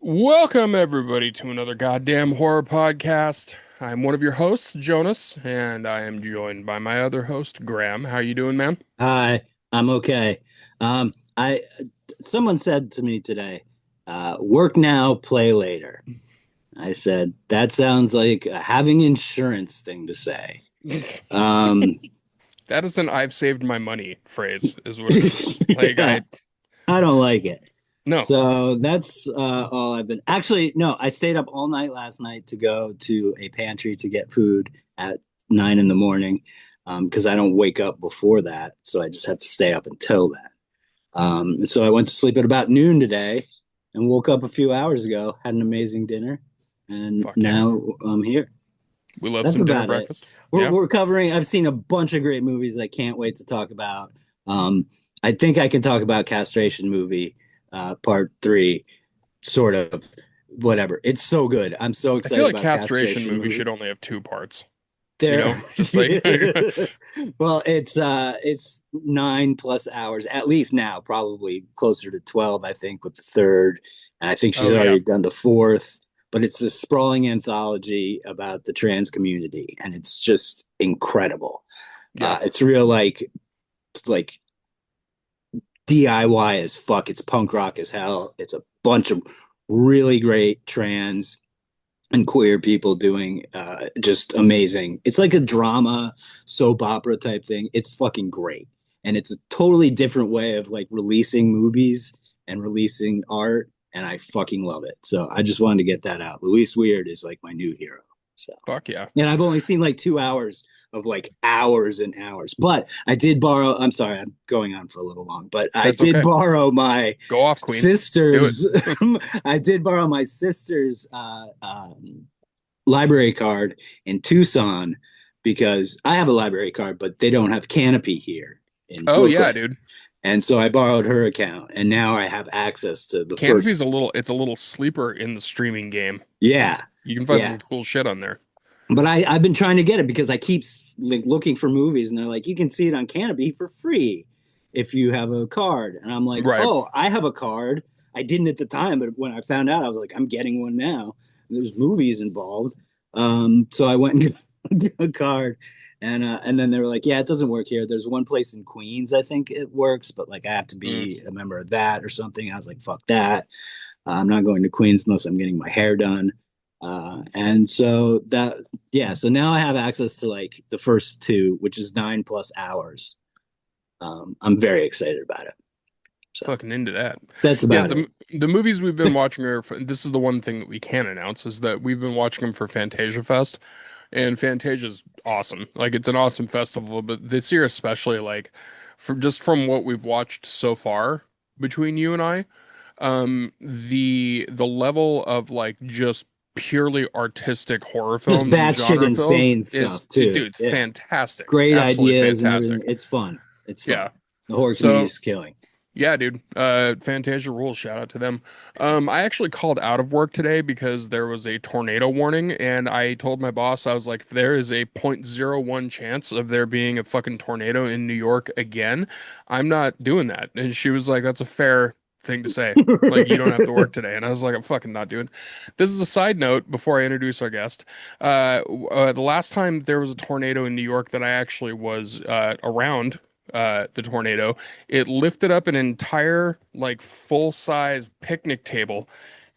Welcome, everybody, to another goddamn horror podcast. I'm one of your hosts, Jonas, and I am joined by my other host, Graham. How you doing, man? Hi, I'm okay. I Someone said to me today, work now, play later. I said, that sounds like a having insurance thing to say. Um, That is an "I've saved my money" phrase, is what it is. Like yeah, I I don't like it. no. So that's all I've been. Actually, no, I stayed up all night last night to go to a pantry to get food at 9 in the morning because I don't wake up before that. So I just have to stay up until then. And so I went to sleep at about noon today and woke up a few hours ago, had an amazing dinner, and Fuck yeah, now I'm here. we love That's some dinner about it. breakfast. We're, Yeah. we're covering, I've seen a bunch of great movies I can't wait to talk about. Um, I think I can talk about Castration movie, part three, sort of, whatever. It's so good. I'm so I feel excited like about castration Castration movie movie. should only have two parts. You There, know, just like well, it's 9 plus hours at least now, probably closer to 12, I think, with the third, and I think she's oh yeah, already done the fourth. But it's this sprawling anthology about the trans community, and it's just incredible. yeah. It's real like DIY as fuck. It's punk rock as hell. It's a bunch of really great trans and queer people doing just amazing. It's like a drama soap opera type thing. It's fucking great. And it's a totally different way of like releasing movies and releasing art. And I fucking love it. So I just wanted to get that out. Luis Weird is like my new hero. So, Fuck yeah. and I've only seen like 2 hours of like hours and hours, but I did borrow, I'm sorry, I'm going on for a little long, but I That's did okay. borrow my Go off, Queen. Do it. sister's, I did borrow my sister's library card in Tucson because I have a library card, but they don't have Canopy here in Oh yeah, Brooklyn. dude. And so I borrowed her account, and now I have access to the Canopy's first. it's a little sleeper in the streaming game. Yeah, You can find yeah. some cool shit on there. But I've been trying to get it because I keep like looking for movies, and they're like, you can see it on Canopy for free if you have a card. And I'm like, Right. oh, I have a card. I didn't at the time, but when I found out, I was like, I'm getting one now. There's movies involved, so I went and got a card, and then they were like, yeah, it doesn't work here. There's one place in Queens, I think it works, but like I have to Mm. be a member of that or something. I was like, fuck that. I'm not going to Queens unless I'm getting my hair done. And so that, yeah, so now I have access to like the first two, which is 9 plus hours. I'm very excited about it. So Fucking into that. that's Yeah, about it. the movies we've been watching this is the one thing that we can announce is that we've been watching them for Fantasia Fest, and Fantasia's awesome. Like it's an awesome festival, but this year especially, like from what we've watched so far between you and I, the level of like just purely artistic horror Just films and batshit genre films insane is, stuff too. dude, Yeah. fantastic. Great Absolutely ideas and fantastic. everything. It's fun. It's Yeah. fun. The horror community So is killing. yeah, dude. Fantasia rules. Shout out to them. I actually called out of work today because there was a tornado warning, and I told my boss, I was like, if there is a 0.01 chance of there being a fucking tornado in New York again, I'm not doing that. And she was like, that's a fair thing to say. Like, you don't have to work today. And I was like, I'm fucking not doing. This is a side note before I introduce our guest. The last time there was a tornado in New York that I actually was around the tornado, it lifted up an entire like full-size picnic table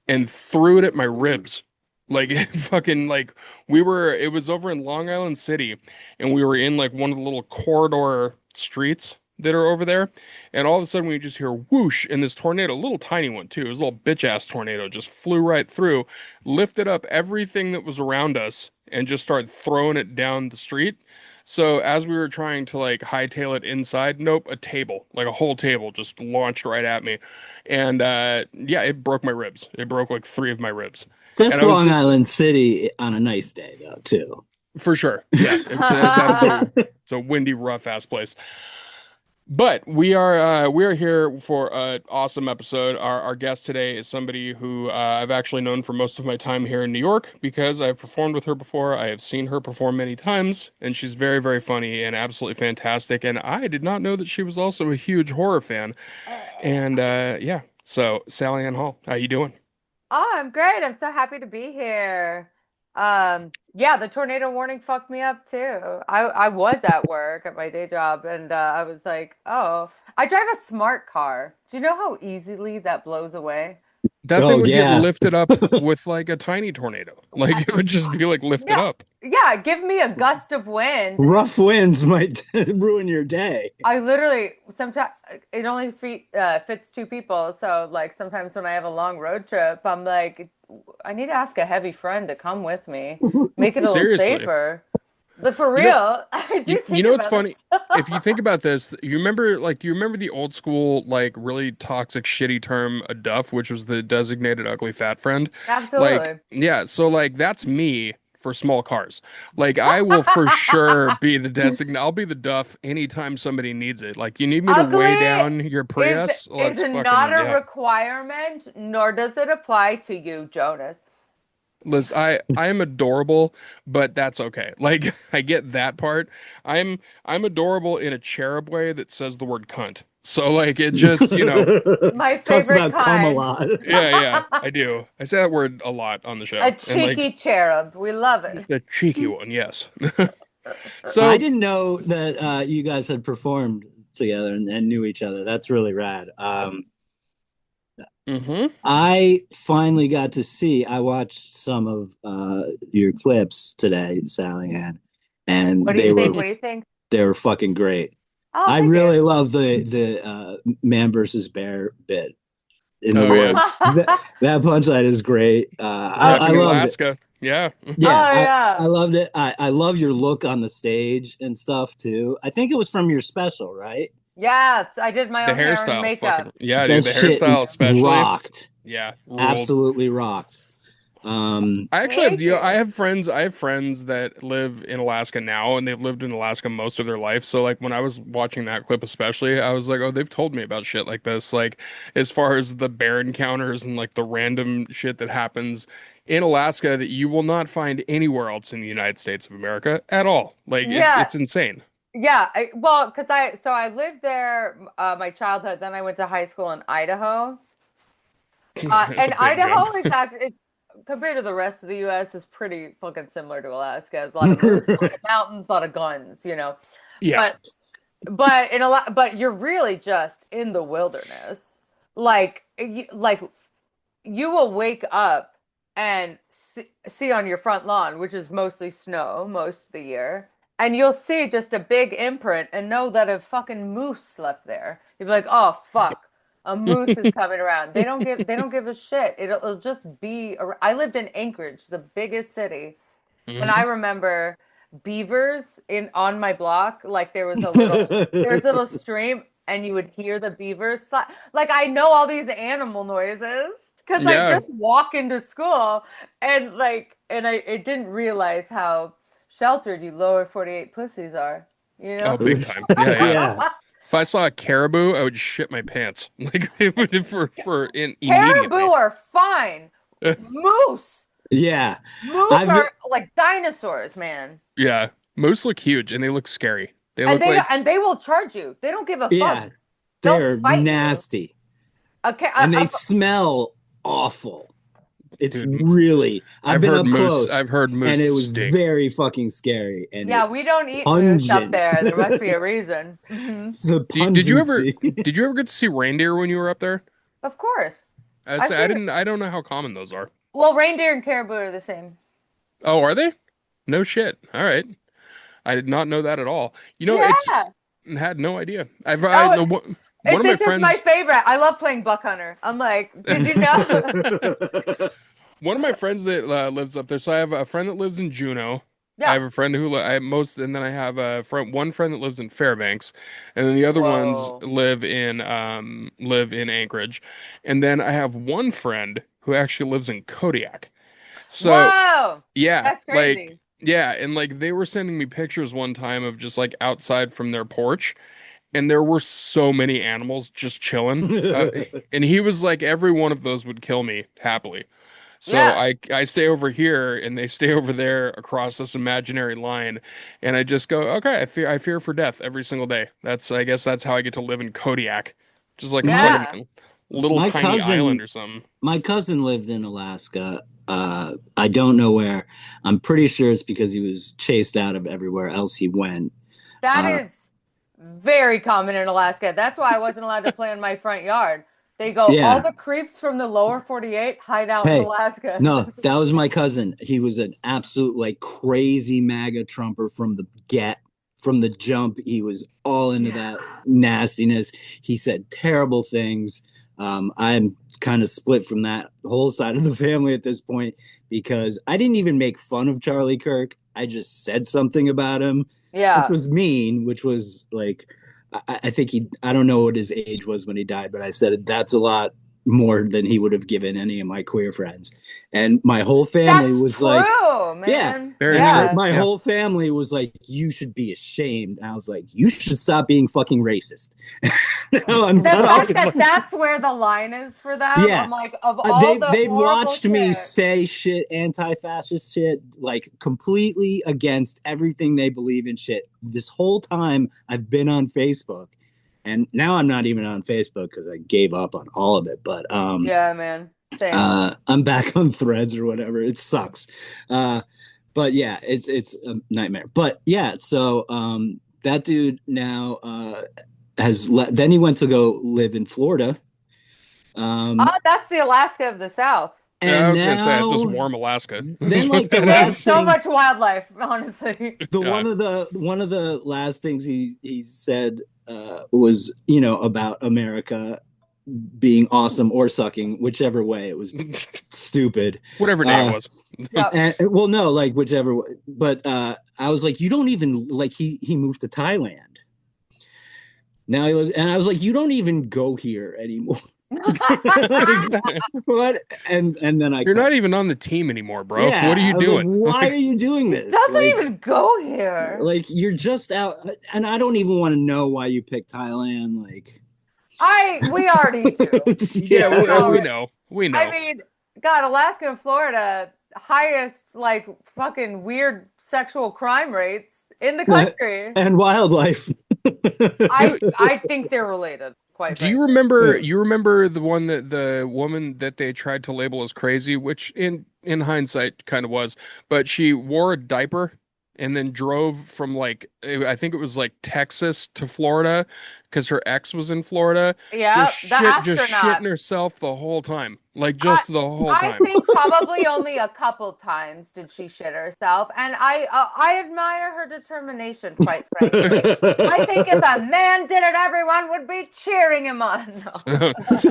and threw it at my ribs. Like it fucking like it was over in Long Island City, and we were in like one of the little corridor streets that are over there, and all of a sudden we just hear whoosh, and this tornado, a little tiny one too, it was a little bitch ass tornado, just flew right through, lifted up everything that was around us, and just started throwing it down the street. So as we were trying to like hightail it inside, nope, a table, like a whole table just launched right at me. And yeah, it broke my ribs. It broke like three of my ribs. And That's I was Long just Island City on a nice day, though, too. for sure. Yeah, that is it's a windy, rough ass place. But we are here for an awesome episode. Our guest today is somebody who I've actually known for most of my time here in New York because I've performed with her before. I have seen her perform many times, and she's very, very funny and absolutely fantastic. And I did not know that she was also a huge horror fan. And yeah, so Sally Ann Hall, how you doing? Oh, I'm great. I'm so happy to be here. Yeah, the tornado warning fucked me up too. I was at work at my day job and I was like, oh, I drive a smart car. Do you know how easily that blows away? That thing Oh would get yeah. lifted up with like a tiny tornado. Like it would just be like lifted Yeah. up. Yeah, give me a gust of wind. Rough winds might ruin your day. I literally sometimes it only fits two people. So like sometimes when I have a long road trip, I'm like, I need to ask a heavy friend to come with me, make it a little Seriously. safer. But for You know, real, I do you think know what's about funny? this. If you think about this, you remember like do you remember the old school like really toxic shitty term a duff, which was the designated ugly fat friend? Like, Absolutely. yeah, so like that's me for small cars. Like I will for sure be the designated I'll be the duff anytime somebody needs it. Like you need me to weigh Ugly down your is Prius? is Let's not fucking a yeah. requirement, nor does it apply to you, Jonas. Liz, I am adorable, but that's okay. Like I get that part. I'm adorable in a cherub way that says the word cunt. So like it just, My Talks favorite about cum a kind. lot. yeah, yeah, I do. I say that word a lot on the A show. And like cheeky cherub. We love it. the cheeky one, yes. I So, didn't know that you guys had performed together and knew each other. That's really rad. hmm I finally got to see. I watched some of your clips today, Sally Ann, What and do you think? What do you think? they were fucking great. Oh, I thank you. really love the man versus bear bit in the oh yeah. woods. That punchline is great. What Oh, I happened in loved it. Alaska? Yeah. Yeah, oh I yeah. loved it. I love your look on the stage and stuff too. I think it was from your special, right? Yeah, I did my The own hair and hairstyle, makeup. fucking yeah, dude. That The Thank shit hairstyle you. especially. rocked. Yeah, ruled. Absolutely rocked. I actually have Thank I you. have friends that live in Alaska now and they've lived in Alaska most of their life. So like when I was watching that clip especially, I was like, "Oh, they've told me about shit like this." Like as far as the bear encounters and like the random shit that happens in Alaska that you will not find anywhere else in the United States of America at all. Like Yeah, it's insane. yeah. Well, because I lived there my childhood. Then I went to high school in Idaho. It's a And big jump. Idaho is actually is compared to the rest of the U.S. is pretty fucking similar to Alaska. There's a lot of moose, a lot of mountains, a lot of guns, you know. Yeah. But but you're really just in the wilderness. Like you will wake up and see on your front lawn, which is mostly snow most of the year, and you'll see just a big imprint and know that a fucking moose slept there. You'll be like, "Oh fuck, a moose is coming around." They don't give a shit. It'll just be. I lived in Anchorage, the biggest city, and I hmm remember beavers in on my block. Like there was a little stream, and you would hear the beavers. Like I know all these animal noises because I Yeah. just walk into school, and I didn't realize how sheltered you lower 48 pussies are. You Oh, know? big time. Yeah, yeah. Yeah. If I saw a caribou, I would shit my pants. Like it would for in Caribou immediately. are fine. Moose, Yeah. moose I've are like dinosaurs, man. Yeah. Moose look huge and they look scary. They And look they like, don't, and they will charge you. They don't give a yeah, fuck. They'll they're fight you. nasty Okay, and they smell awful. It's dude, really I've been up close I've heard moose and it was stink. very fucking scary and yeah, it we don't eat moose up pungent. there. There must be a reason. The pungency. Did you ever get to see reindeer when you were up there? Of course. I I've say seen, I don't know how common those are. well, reindeer and caribou are the same. Oh, are they? No shit. All right. I did not know that at all. It's Yeah. had no idea. Oh, One of my this is my friends favorite. I love playing buck hunter. I'm like, did you know? one of my friends that lives up there. So I have a friend that lives in Juneau. I Yeah. have a friend who I most, and then I have one friend that lives in Fairbanks, and then the other ones Whoa. live in Anchorage, and then I have one friend who actually lives in Kodiak. So Whoa. yeah, That's crazy. and like they were sending me pictures one time of just like outside from their porch, and there were so many animals just chilling. And he was like, every one of those would kill me happily. So Yeah. I stay over here and they stay over there across this imaginary line, and I just go, okay, I fear for death every single day. I guess that's how I get to live in Kodiak, just like a fucking Yeah. little My tiny island cousin, or something. my cousin lived in Alaska. I don't know where. I'm pretty sure it's because he was chased out of everywhere else he went. That Uh, is very common in Alaska. That's why I wasn't allowed to play in my front yard. They go, all yeah. the creeps from the lower 48 hide out in Hey, Alaska. no, that was my cousin. He was an absolute like crazy MAGA Trumper from the jump. He was all into Yeah. that nastiness. He said terrible things. I'm kind of split from that whole side of the family at this point because I didn't even make fun of Charlie Kirk. I just said something about him, which Yeah. was mean, which was like, I think I don't know what his age was when he died, but I said that's a lot more than he would have given any of my queer friends. And my whole family That's was like, true, yeah. man. Very And true. Yeah. my Yeah. whole family was like, you should be ashamed. And I was like, you should stop being fucking racist. Now I'm The cut off. fact that that's where the line is for them, Yeah. I'm like, of all the They've horrible watched me shit. say shit, anti-fascist shit, like completely against everything they believe in shit. This whole time I've been on Facebook, and now I'm not even on Facebook because I gave up on all of it. But Yeah, man. Same. I'm back on Threads or whatever. It sucks. Uh, but yeah, it's a nightmare. But yeah, so that dude now then he went to go live in Florida. Um, Oh, that's the Alaska of the South. Yeah, I and was gonna say it's just now warm Alaska. then That's what like the that And last is. so thing much wildlife, honestly. the Yeah. one of the last things he said was about America being awesome or sucking, whichever way. It was stupid. Whatever day it Uh, was. Yep. and well, no, like whichever way. But I was like, you don't even like he moved to Thailand. Now he lives, and I was like, you don't even go here anymore. Like, what? And then I You're cut. not even on the team anymore, bro. What are Yeah, you I was like, doing? why are you doing He this? doesn't even go here. Like you're just out, and I don't even want to know why you picked Thailand. Like, We already do. Yeah, yeah, we No, know. We I know. mean, God, Alaska and Florida, highest like fucking weird sexual crime rates in the country. and wildlife. I think they're related, quite Do you frankly. remember the one that the woman that they tried to label as crazy, which in hindsight kind of was, but she wore a diaper and then drove from like I think it was like Texas to Florida because her ex was in Florida, Yeah, the just astronaut. shitting herself the whole time. Like I just the whole I time. think probably only a couple times did she shit herself, and I admire her determination, quite frankly. I think if a man did it, everyone would be cheering him on.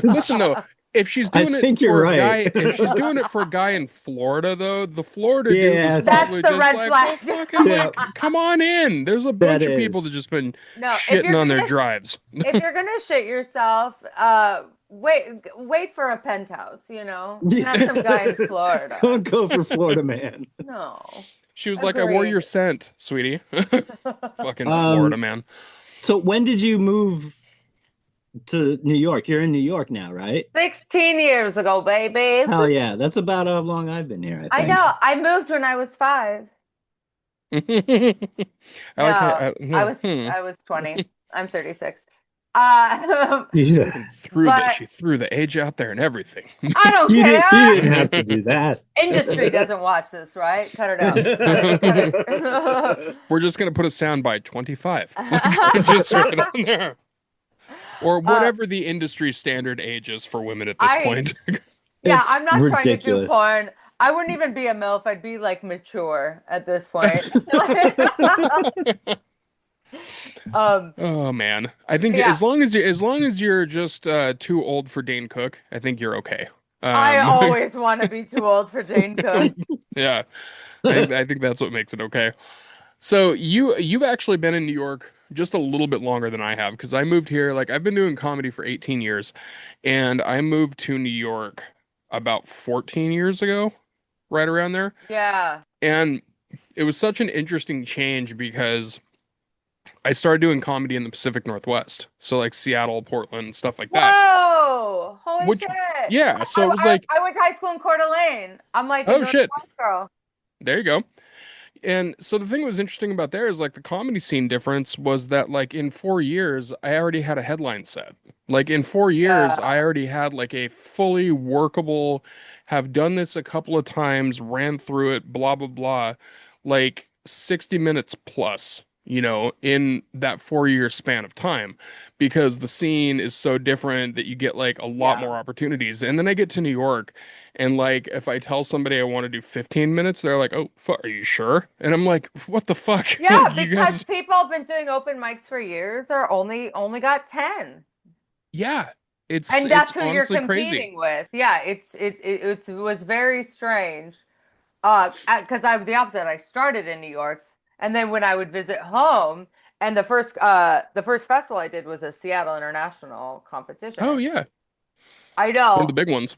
Listen though, No. if she's I doing it think you're for a right. guy, if she's doing it for a guy in Florida though, the Florida dude was Yeah, That's probably the just red like, well, flag. fucking yeah, like, come on in. There's a that bunch of people that is. just been No, shitting on their drives. if you're gonna shit yourself, wait for a penthouse, not some guy in Florida. Don't go for Florida man. No. She was like, I wore your Agreed. scent, sweetie. Fucking Florida Um, man. so when did you move to New York? You're in New York now, right? 16 years ago, baby. Hell yeah, that's about how long I've been here, I I think. know. I moved when I was 5. I like how No, I was hmm. I was 20. I'm 36. Uh, Yeah. Fucking threw the but she threw the age out there and everything. I don't You care. didn't have to do that. Industry doesn't watch this, right? Cut it out. Cut it. Cut it. We're just gonna put a sound by 25. Just right on there. Or Uh, whatever the industry standard age is for women at this I point. Yeah, It's I'm not trying to do ridiculous. porn. I wouldn't even be a MILF. I'd be like mature at this point. Um, Oh man. I think yeah, as long as you're just too old for Dane Cook, I think you're okay. I Um always want to be too old for Jane Cook. yeah. I think that's what makes it okay. So you've actually been in New York just a little bit longer than I have because I moved here like I've been doing comedy for 18 years and I moved to New York about 14 years ago, right around there. Yeah. And it was such an interesting change because I started doing comedy in the Pacific Northwest. So like Seattle, Portland, stuff like that. Whoa! Holy Which shit! yeah, so it was like, I went to high school in Coeur d'Alene. I'm like a oh shit, Northwest girl. there you go. And so the thing that was interesting about there is like the comedy scene difference was that like in 4 years I already had a headline set. Like in 4 years, I Yeah. already had like a fully workable, have done this a couple of times, ran through it, blah, blah, blah, like 60 minutes plus, in that 4 year span of time, because the scene is so different that you get like a lot Yeah. more opportunities. And then I get to New York, and like if I tell somebody I want to do 15 minutes, they're like, "Oh, are you sure?" And I'm like, "What the fuck?" Yeah, Like you because guys, people have been doing open mics for years or only got 10. yeah, it's And it's that's who you're honestly crazy. competing with. Yeah, it was very strange. Because I'm the opposite. I started in New York, and then when I would visit home, and the first festival I did was a Seattle International Oh competition. yeah. I It's one of the know. big ones.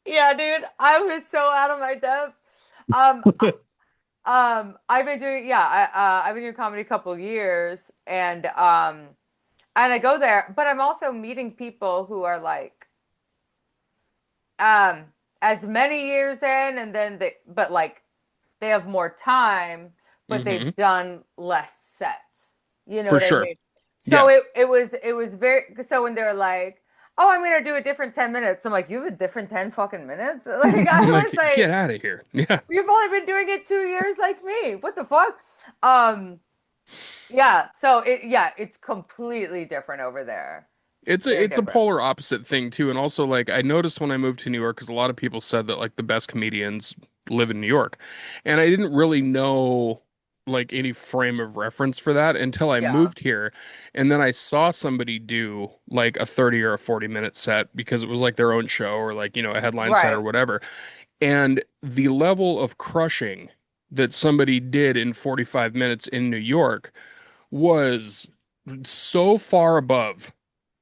Yeah, dude, I was so out of my depth. Um, I've been doing yeah, I've been doing comedy a couple years, and I go there, but I'm also meeting people who are like um as many years in, and then but like they have more time, but Hmm. they've done less sets. You know For what I sure. mean? So Yeah. it was very so when they're like, "Oh, I'm gonna do a different 10 minutes." I'm like, "You have a different 10 fucking minutes?" Like I I'm was like, get like, out of here. Yeah. "You've only been doing it 2 years like me. What the fuck?" Um, yeah, so it's completely different over there. It's a Very it's a different. polar opposite thing too. And also like I noticed when I moved to New York, because a lot of people said that like the best comedians live in New York. And I didn't really know like any frame of reference for that until I Yeah. moved here. And then I saw somebody do like a 30 or a 40-minute set because it was like their own show or like, a headline set or Right. whatever. And the level of crushing that somebody did in 45 minutes in New York was so far above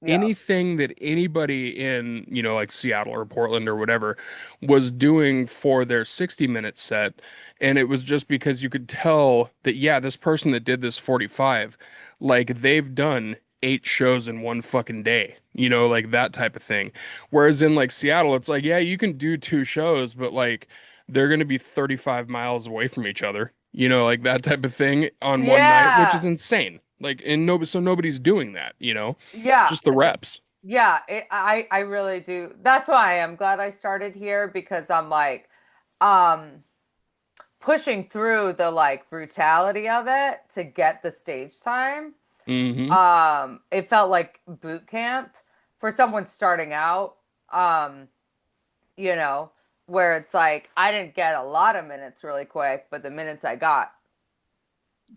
Yeah. anything that anybody in, like Seattle or Portland or whatever was doing for their 60-minute set. And it was just because you could tell that, yeah, this person that did this 45, like they've done 8 shows in one fucking day, like that type of thing. Whereas in like Seattle, it's like, yeah, you can do 2 shows, but like they're going to be 35 miles away from each other, like that type of thing on one night, which is Yeah. insane. Like, and nobody, so nobody's doing that. Yeah. Just the reps. Yeah, I really do. That's why I'm glad I started here because I'm like um pushing through the like brutality of it to get the stage time. Hmm. It felt like boot camp for someone starting out. Um, you know, where it's like I didn't get a lot of minutes really quick, but the minutes I got,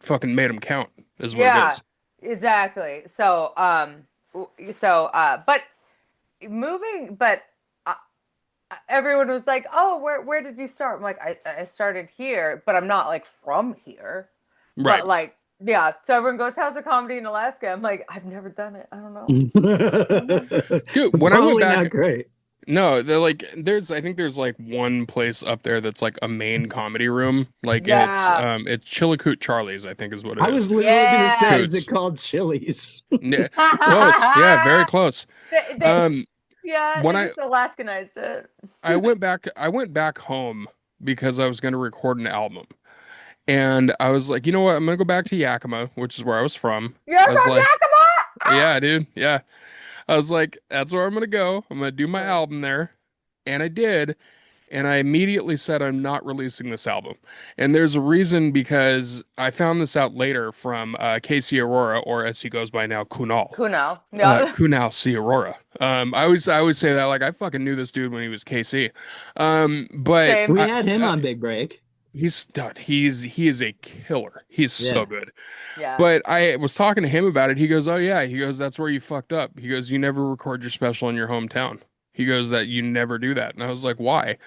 Fucking made them count, is what it yeah, is. exactly. But moving, but everyone was like, "Oh, where did you start?" I'm like, I started here, but I'm not like from here. But Right. like, yeah. So everyone goes, "How's the comedy in Alaska?" I'm like, I've never done it. I don't know. I don't know. Dude, when I went Probably back, not great. no, I think there's like one place up there that's like a main comedy room. Like, and Yeah. it's Chillicoot Charlie's, I think is what it I is. was literally gonna say, is it Coots. called Chili's? Close. Yeah, very close. They, Um, yeah, when they just Alaskanized it. I went back home because I was going to record an album. And I was like, you know what? I'm gonna go back to Yakima, which is where I was from. You're I was from like, yeah, dude, yeah. I was like, that's where I'm gonna go. I'm gonna do my Yakima? album there. And I did. And I immediately said, I'm not releasing this album. And there's a reason because I found this out later from Casey Aurora, or as he goes by now, Kunal. Kuno. Yeah. Kunal C. Aurora. I always say that like I fucking knew this dude when he was KC. But Same. We had him on Big Break. he's stud. He is a killer. He's so Yeah. good. Yeah. But I was talking to him about it. He goes, "Oh yeah." He goes, "That's where you fucked up." He goes, "You never record your special in your hometown." He goes, "That you never do that." And I was like, "Why?"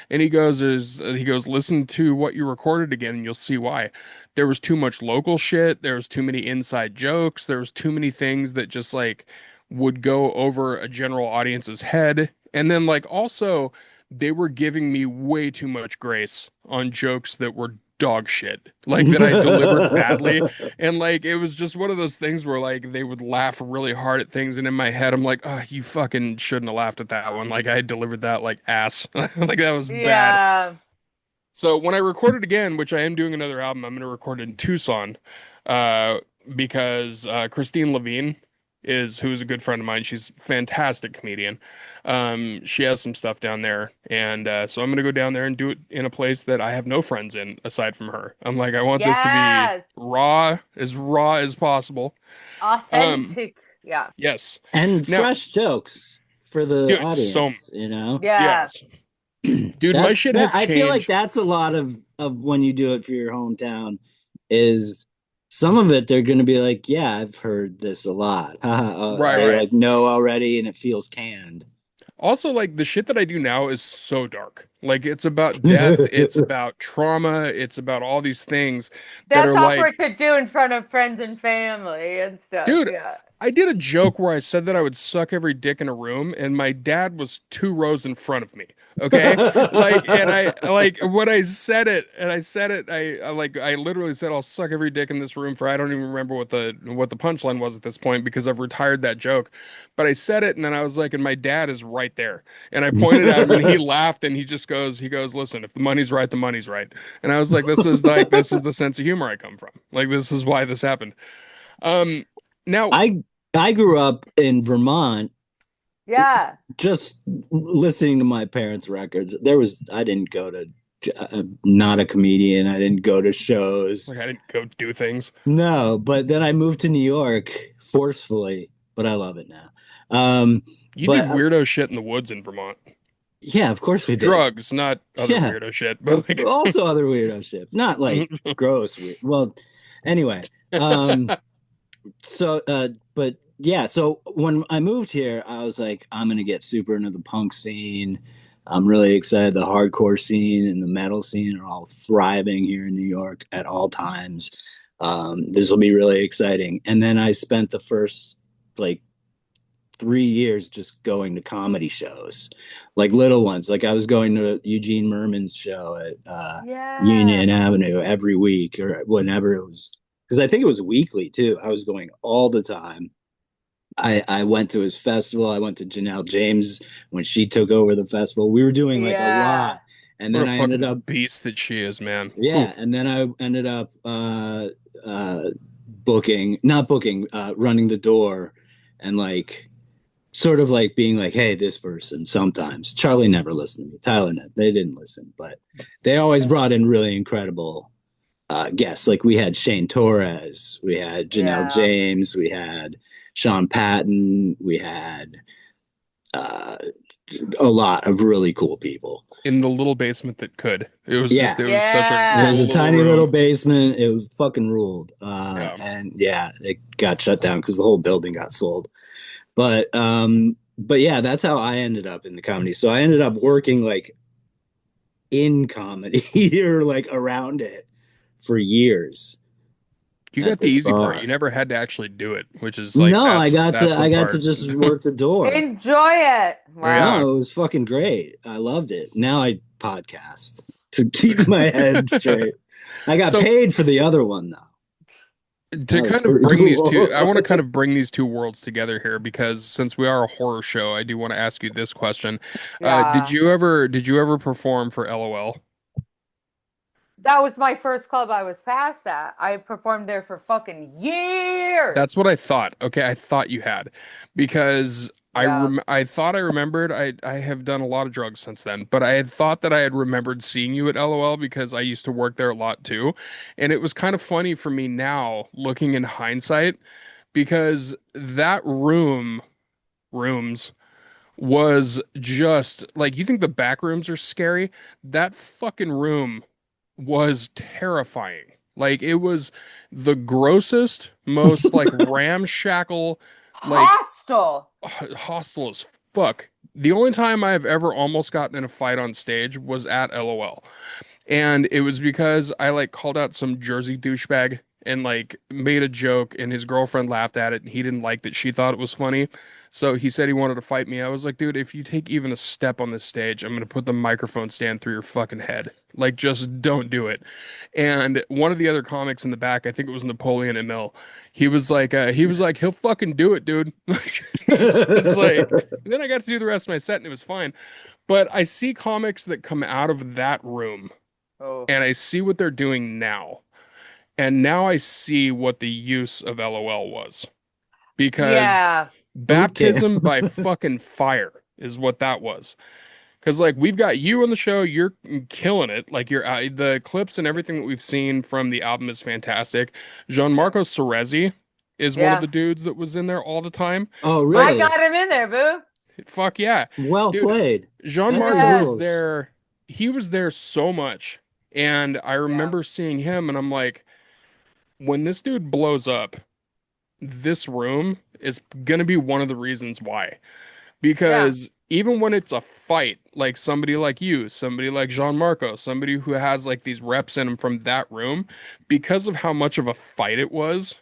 And he goes, "Listen to what you recorded again and you'll see why. There was too much local shit, there was too many inside jokes, there was too many things that just like would go over a general audience's head. And then like also they were giving me way too much grace on jokes that were dog shit, like that I delivered badly. And like it was just one of those things where like they would laugh really hard at things, and in my head I'm like, oh, you fucking shouldn't have laughed at that one. Like I delivered that like ass. Like that was bad. Yeah. So when I record it again, which I am doing another album, I'm gonna record it in Tucson, uh, because Christine Levine is who is a good friend of mine. She's a fantastic comedian. She has some stuff down there, and so I'm gonna go down there and do it in a place that I have no friends in aside from her. I'm like, I want this to be Yes. raw as possible. Um, Authentic. Yeah. yes. And Now, fresh jokes for the dude, audience, you know? Yeah. yes, dude, my That's shit that has I feel like changed. that's a lot of when you do it for your hometown is some of it they're going to be like, yeah, I've heard this a lot. Right, They right. like know already and it feels canned. Also, like the shit that I do now is so dark. Like it's about death, it's about trauma, it's about all these things that That's are awkward like, to do in front of friends and family and stuff. dude, Yeah. I did a joke where I said that I would suck every dick in a room, and my dad was 2 rows in front of me. Okay, like, and I like when I said it, and I said it, I literally said I'll suck every dick in this room for I don't even remember what the punchline was at this point because I've retired that joke, but I said it, and then I was like, and my dad is right there, and I pointed at him, and he laughed, and he goes, listen, if the money's right, the money's right, and I was like, this is the sense of humor I come from, like this is why this happened. Um, now. I I grew up in Vermont Yeah. just listening to my parents' records. I didn't go to not a comedian. I didn't go to shows. Like I didn't go do things. No, but then I moved to New York forcefully, but I love it now. Um, You did but weirdo shit in the woods in Vermont. yeah, of course we did. Drugs, not other Yeah, weirdo shit, but like also other weirdo shit, not like gross weird. Well, anyway, but yeah, so when I moved here, I was like, I'm gonna get super into the punk scene. I'm really excited. The hardcore scene and the metal scene are all thriving here in New York at all times. This will be really exciting. And then I spent the first like 3 years just going to comedy shows, like little ones. Like I was going to Eugene Merman's show at Yeah. Union Avenue every week or whenever it was, because I think it was weekly too. I was going all the time. I went to his festival. I went to Janelle James when she took over the festival. We were doing like a Yeah. lot. And what a then I ended fucking up, beast that she is, man. Whew. yeah, and then I ended up booking, not booking, running the door and like sort of like being like, hey, this person sometimes. Charlie never listened to me. Tyler, they didn't listen, but they always brought in really incredible guests. Like we had Shane Torres, we had Janelle Yeah. James, we had Sean Patton, we had uh, a lot of really cool people. In the little basement that could. Yeah, It was such a it Yeah. was cool a little tiny little room. basement. It was fucking ruled. Yeah. And yeah, it got shut down because the whole building got sold. But yeah, that's how I ended up in the comedy. So I ended up working like in comedy or like around it for years You at got the this easy part. You bar. never had to actually do it, which is like No, that's the I got to part. just work the door. Enjoy it. Yeah. Wow. No, it was fucking great. I loved it. Now I podcast to keep my head straight. I got So paid for the other one though. to That was kind of pretty bring these two, I cool. want to kind of bring these two worlds together here because since we are a horror show, I do want to ask you this question. Yeah. Did you ever perform for LOL? That was my first club I was past at. I performed there for fucking years. That's what I thought. Okay, I thought you had because Yeah. I thought I remembered I have done a lot of drugs since then, but I had thought that I had remembered seeing you at LOL because I used to work there a lot too. And it was kind of funny for me now looking in hindsight because that rooms was just like you think the back rooms are scary. That fucking room was terrifying. Like it was the grossest, most like ramshackle, like Hostel. hostile as fuck. The only time I've ever almost gotten in a fight on stage was at LOL. And it was because I like called out some Jersey douchebag and like made a joke and his girlfriend laughed at it and he didn't like that she thought it was funny. So he said he wanted to fight me. I was like, dude, if you take even a step on this stage, I'm gonna put the microphone stand through your fucking head. Like just don't do it. And one of the other comics in the back, I think it was Napoleon Emil, he was like, he'll fucking do it, dude. Like just like and then I got to do the rest of my set and it was fine. But I see comics that come out of that room Oh. and I see what they're doing now. And now I see what the use of LOL was. because Yeah. Boot camp. baptism by fucking fire is what that was. Because like we've got you on the show, you're killing it. Like you're the clips and everything that we've seen from the album is fantastic. Yeah. Gianmarco Cerezi is one of Yeah. the dudes that was in there all the time. Oh, I Like really? got him in there, boo. fuck yeah, Well dude. played. That's Gianmarco Yeah. was rules. there. He was there so much, and I Yeah. remember seeing him, and I'm like, when this dude blows up, this room is gonna be one of the reasons why. Yeah. Because even when it's a fight, like somebody like you, somebody like Jean Marco, somebody who has like these reps in him from that room, because of how much of a fight it was,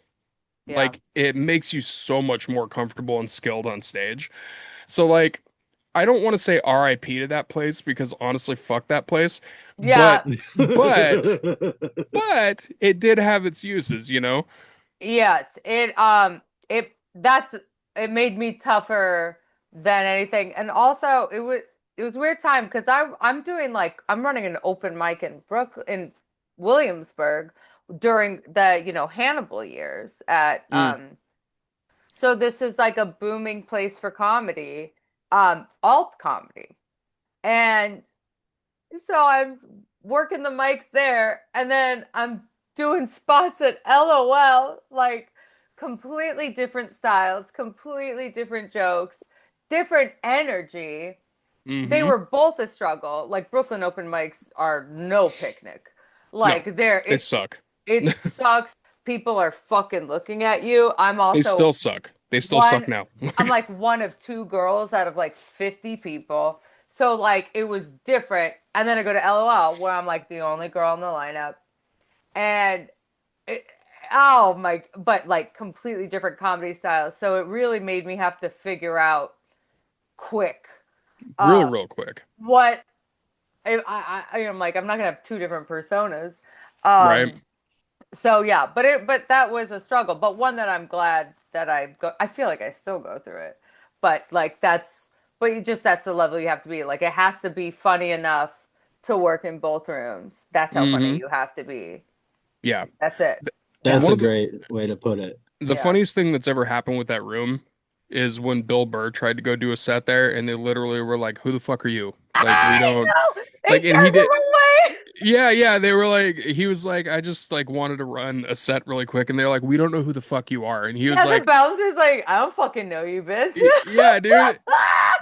Yeah. like it makes you so much more comfortable and skilled on stage. So like I don't want to say RIP to that place because honestly, fuck that place. But Yeah. but but it did have its uses, you know? Yes. It made me tougher than anything. And also it was a weird time because I'm doing like I'm running an open mic in Brooklyn in Williamsburg during the, Hannibal years at Mm, so this is like a booming place for comedy, alt comedy. And so I'm working the mics there, and then I'm doing spots at LOL, like completely different styles, completely different jokes, different energy. They mm-hmm. were both a struggle. Like Brooklyn open mics are no picnic. No, Like there, they suck. it sucks. People are fucking looking at you. I'm They also still suck. They still suck one now. I'm like one of two girls out of like 50 people. So like it was different. And then I go to LOL where I'm like the only girl in the lineup. And it, oh my, but like completely different comedy styles. So it really made me have to figure out quick Real, uh real quick, what I'm like I'm not gonna have two different personas. right? So yeah, but that was a struggle, but one that I'm glad that I feel like I still go through it. But like but that's the level you have to be. Like it has to be funny enough to work in both rooms. That's how funny Mm-hmm. you have to be. Yeah. That's it. Th- Yeah. That's One a of the great way to put it. the Yeah. funniest thing that's ever happened with that room is when Bill Burr tried to go do a set there, and they literally were like, "Who the fuck are you?" Like, we I don't know. They like, and he turned did. him away. Yeah, yeah. They were like, he was like, I just like wanted to run a set really quick, and they're like, we don't know who the fuck you are, and he was Yeah, the like, bouncer's like, I don't fucking know you, bitch. Yeah, dude.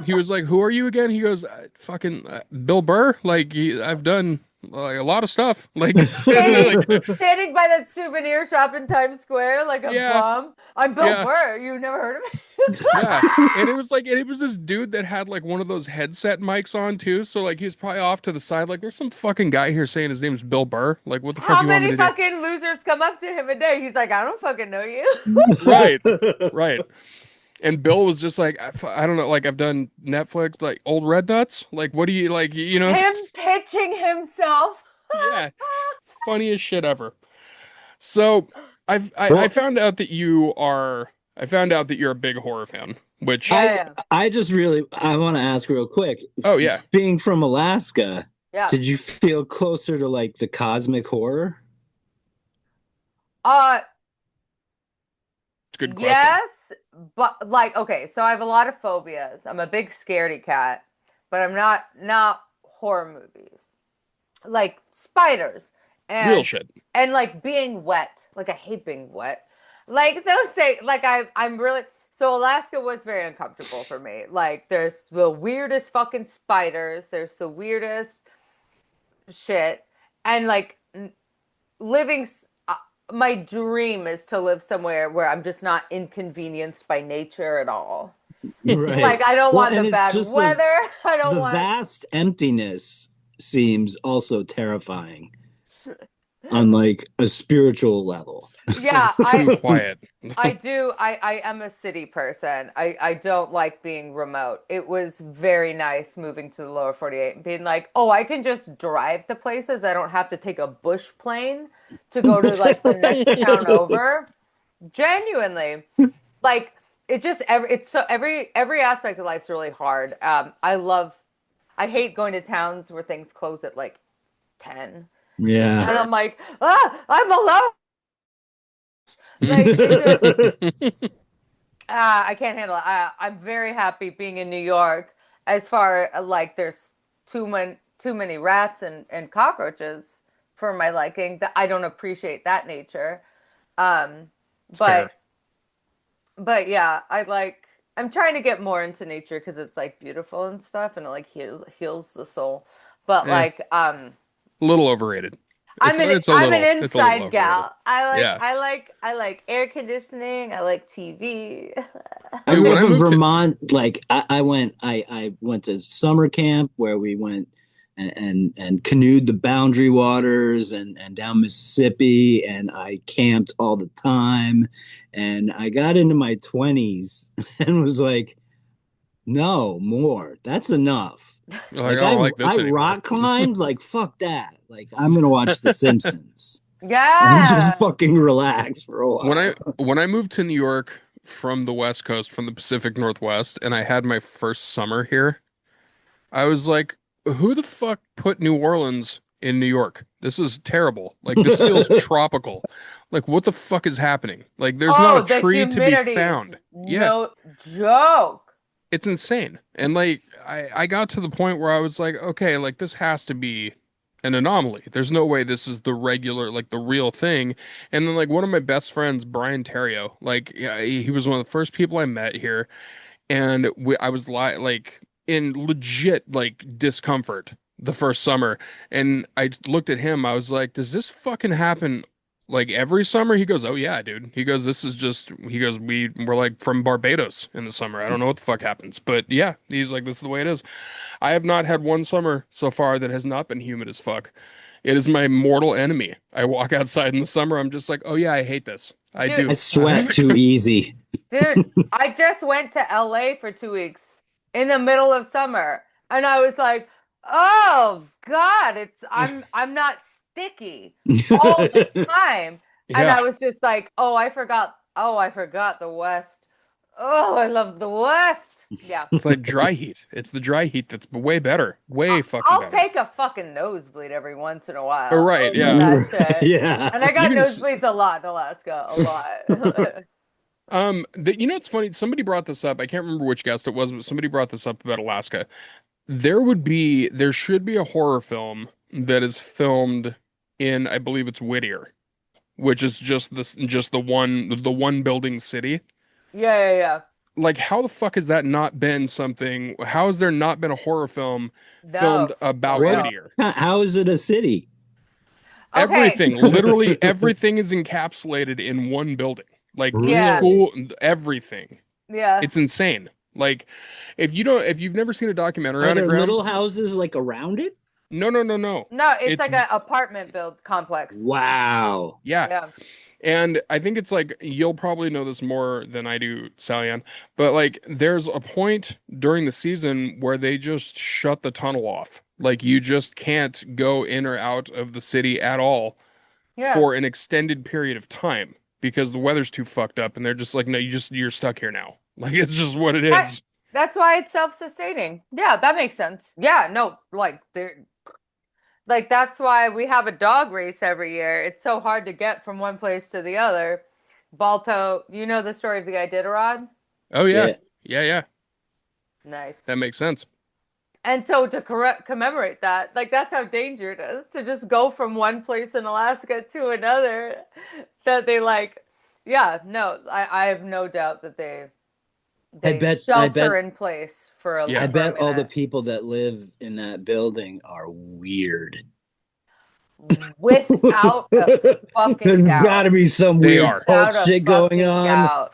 He was like, "Who are you again?" He goes, "Fucking Bill Burr. Like, I've done like a lot of stuff. Like, standing like, standing by that souvenir shop in Times Square like a yeah, bum. I'm Bill yeah, Burr. You never heard of me? yeah." And it was like, and it was this dude that had like one of those headset mics on too. So like, he was probably off to the side. Like, there's some fucking guy here saying his name's Bill Burr. Like, what the fuck How you want me many to do? fucking losers come up to him a day? He's like, I don't fucking know you. Right, right. And Bill was just like, I don't know. Like, I've done Netflix, like Old Red Nuts. Like, what do you like? You know? Him pitching himself. Yeah, funniest shit ever. So I Well, found out that you are I found out that you're a big horror fan, which Yeah, I yeah, I just really I want to ask real quick, oh yeah, being from Alaska, yeah. did you feel closer to like the cosmic horror? Uh, it's a good question. yes, but like, okay, so I have a lot of phobias. I'm a big scaredy cat, but I'm not horror movies. Like spiders Real and shit. like being wet. Like I hate being wet. Like they'll say like I'm really so Alaska was very uncomfortable for me. Like there's the weirdest fucking spiders. There's the weirdest shit. And like living my dream is to live somewhere where I'm just not inconvenienced by nature at all. Right. Like I don't Well, want and the it's bad just weather. I don't the want vast emptiness seems also terrifying on like a spiritual level. yeah, It's too quiet. I do. I am a city person. I don't like being remote. It was very nice moving to the lower 48 and being like, oh, I can just drive to places. I don't have to take a bush plane to go to like the next town over. Genuinely. Like it just every aspect of life's really hard. I hate going to towns where things close at like 10. Yeah. And I'm like, I'm alone. Like it just I can't handle it. I'm very happy being in New York. As far like there's too many rats and cockroaches for my liking. That I don't appreciate that nature. Um, It's but fair. yeah, I'm trying to get more into nature because it's like beautiful and stuff, and it like heals the soul. But Eh, a little overrated. I'm an It's a little inside overrated. gal. I like Yeah. I like I like air conditioning. I like TV. I Dude, grew when up I in moved to Vermont. Like I went to summer camp where we went and canoed the Boundary Waters and down Mississippi, and I camped all the time. And I got into my 20s and was like, no more. That's enough. you're like, I Like don't like I this anymore. rock climbed. Like fuck that. Like I'm gonna watch The Simpsons and just Yeah. fucking relax for a while. When I moved to New York from the West Coast, from the Pacific Northwest, and I had my first summer here, I was like, who the fuck put New Orleans in New York? This is terrible. Like this feels tropical. Like what the fuck is happening? Like there's not a Oh, the tree to be humidity is found. Yeah, no joke. it's insane. And like I got to the point where I was like, okay, like this has to be an anomaly. There's no way this is the regular, like the real thing. And then like one of my best friends, Brian Terrio, like yeah, he was one of the first people I met here, and I was like in legit like discomfort the first summer, and I looked at him. I was like, "Does this fucking happen like every summer?" He goes, "Oh yeah, dude." He goes, "This is just." He goes, "We're like from Barbados in the summer. I don't know what the fuck happens, but yeah." He's like, "This is the way it is." I have not had one summer so far that has not been humid as fuck. It is my mortal enemy. I walk outside in the summer. I'm just like, "Oh yeah, I hate this. I Dude, I do." sweat too easy. dude, I just went to LA for 2 weeks in the middle of summer, and I was like, "Oh God, I'm not sticky all the time." And Yeah. I was just like, "Oh, I forgot. Oh, I forgot the West. Oh, I love the West." Yeah. It's like dry heat. It's the dry heat that's way better. Way fucking I'll better. take a fucking nosebleed every once in a Oh, while right, over yeah. that shit. Yeah. And I got Even nosebleeds a lot in Alaska, a lot. you know it's funny, somebody brought this up. I can't remember which guest it was, but somebody brought this up about Alaska. There should be a horror film that is filmed in, I believe it's Whittier, which is just the one building city. Yeah, yeah, yeah. Like how the fuck has that not been something? How has there not been a horror film No, filmed for about What? real. Whittier? How is it a city? Okay, Everything, literally everything is encapsulated in one building. Like the yeah, Really? school, everything. yeah. It's insane. Like if you've never seen a documentary Are on it, there Graham, little houses like around it? no. No, it's It's like an apartment build complex. Wow. yeah. Yeah, And I think it's like you'll probably know this more than I do, Salian, but like there's a point during the season where they just shut the tunnel off. Like you just can't go in or out of the city at all yeah. for an extended period of time because the weather's too fucked up and they're just like, no, you're stuck here now. Like it's just what it That, is. that's why it's self-sustaining. Yeah, that makes sense. Yeah, no, like that's why we have a dog race every year. It's so hard to get from one place to the other. Balto, you know the story of the Iditarod? Oh yeah. Yeah. Yeah. Nice. That makes sense. And so to commemorate that, like that's how dangerous it is to just go from one place in Alaska to another. That they like, yeah, no, I have no doubt that I they bet I shelter bet in place for a I Yeah. for a bet all the minute people that live in that building are weird. without a fucking There's got doubt. to be some They weird are. cult Without a shit going fucking on. doubt.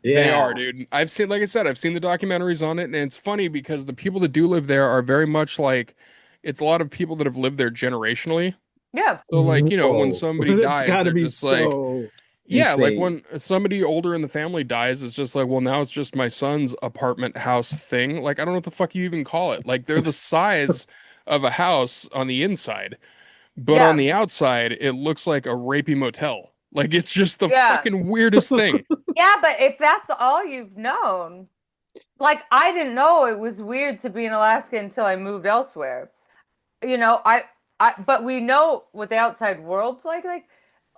They are, Yeah. dude. I've seen, like I said, I've seen the documentaries on it, and it's funny because the people that do live there are very much like it's a lot of people that have lived there generationally. Yeah. So, like, you know, when Whoa. somebody That's dies, got to they're be just like, so yeah, like insane. when somebody older in the family dies, it's just like, well, now it's just my son's apartment house thing. Like, I don't know what the fuck you even call it. Like, they're the size of a house on the inside, but on Yeah. the outside, it looks like a rapey motel. Like, it's just the Yeah. fucking weirdest thing. Yeah, but if that's all you've known, like I didn't know it was weird to be in Alaska until I moved elsewhere. You know, but we know what the outside world's like. Like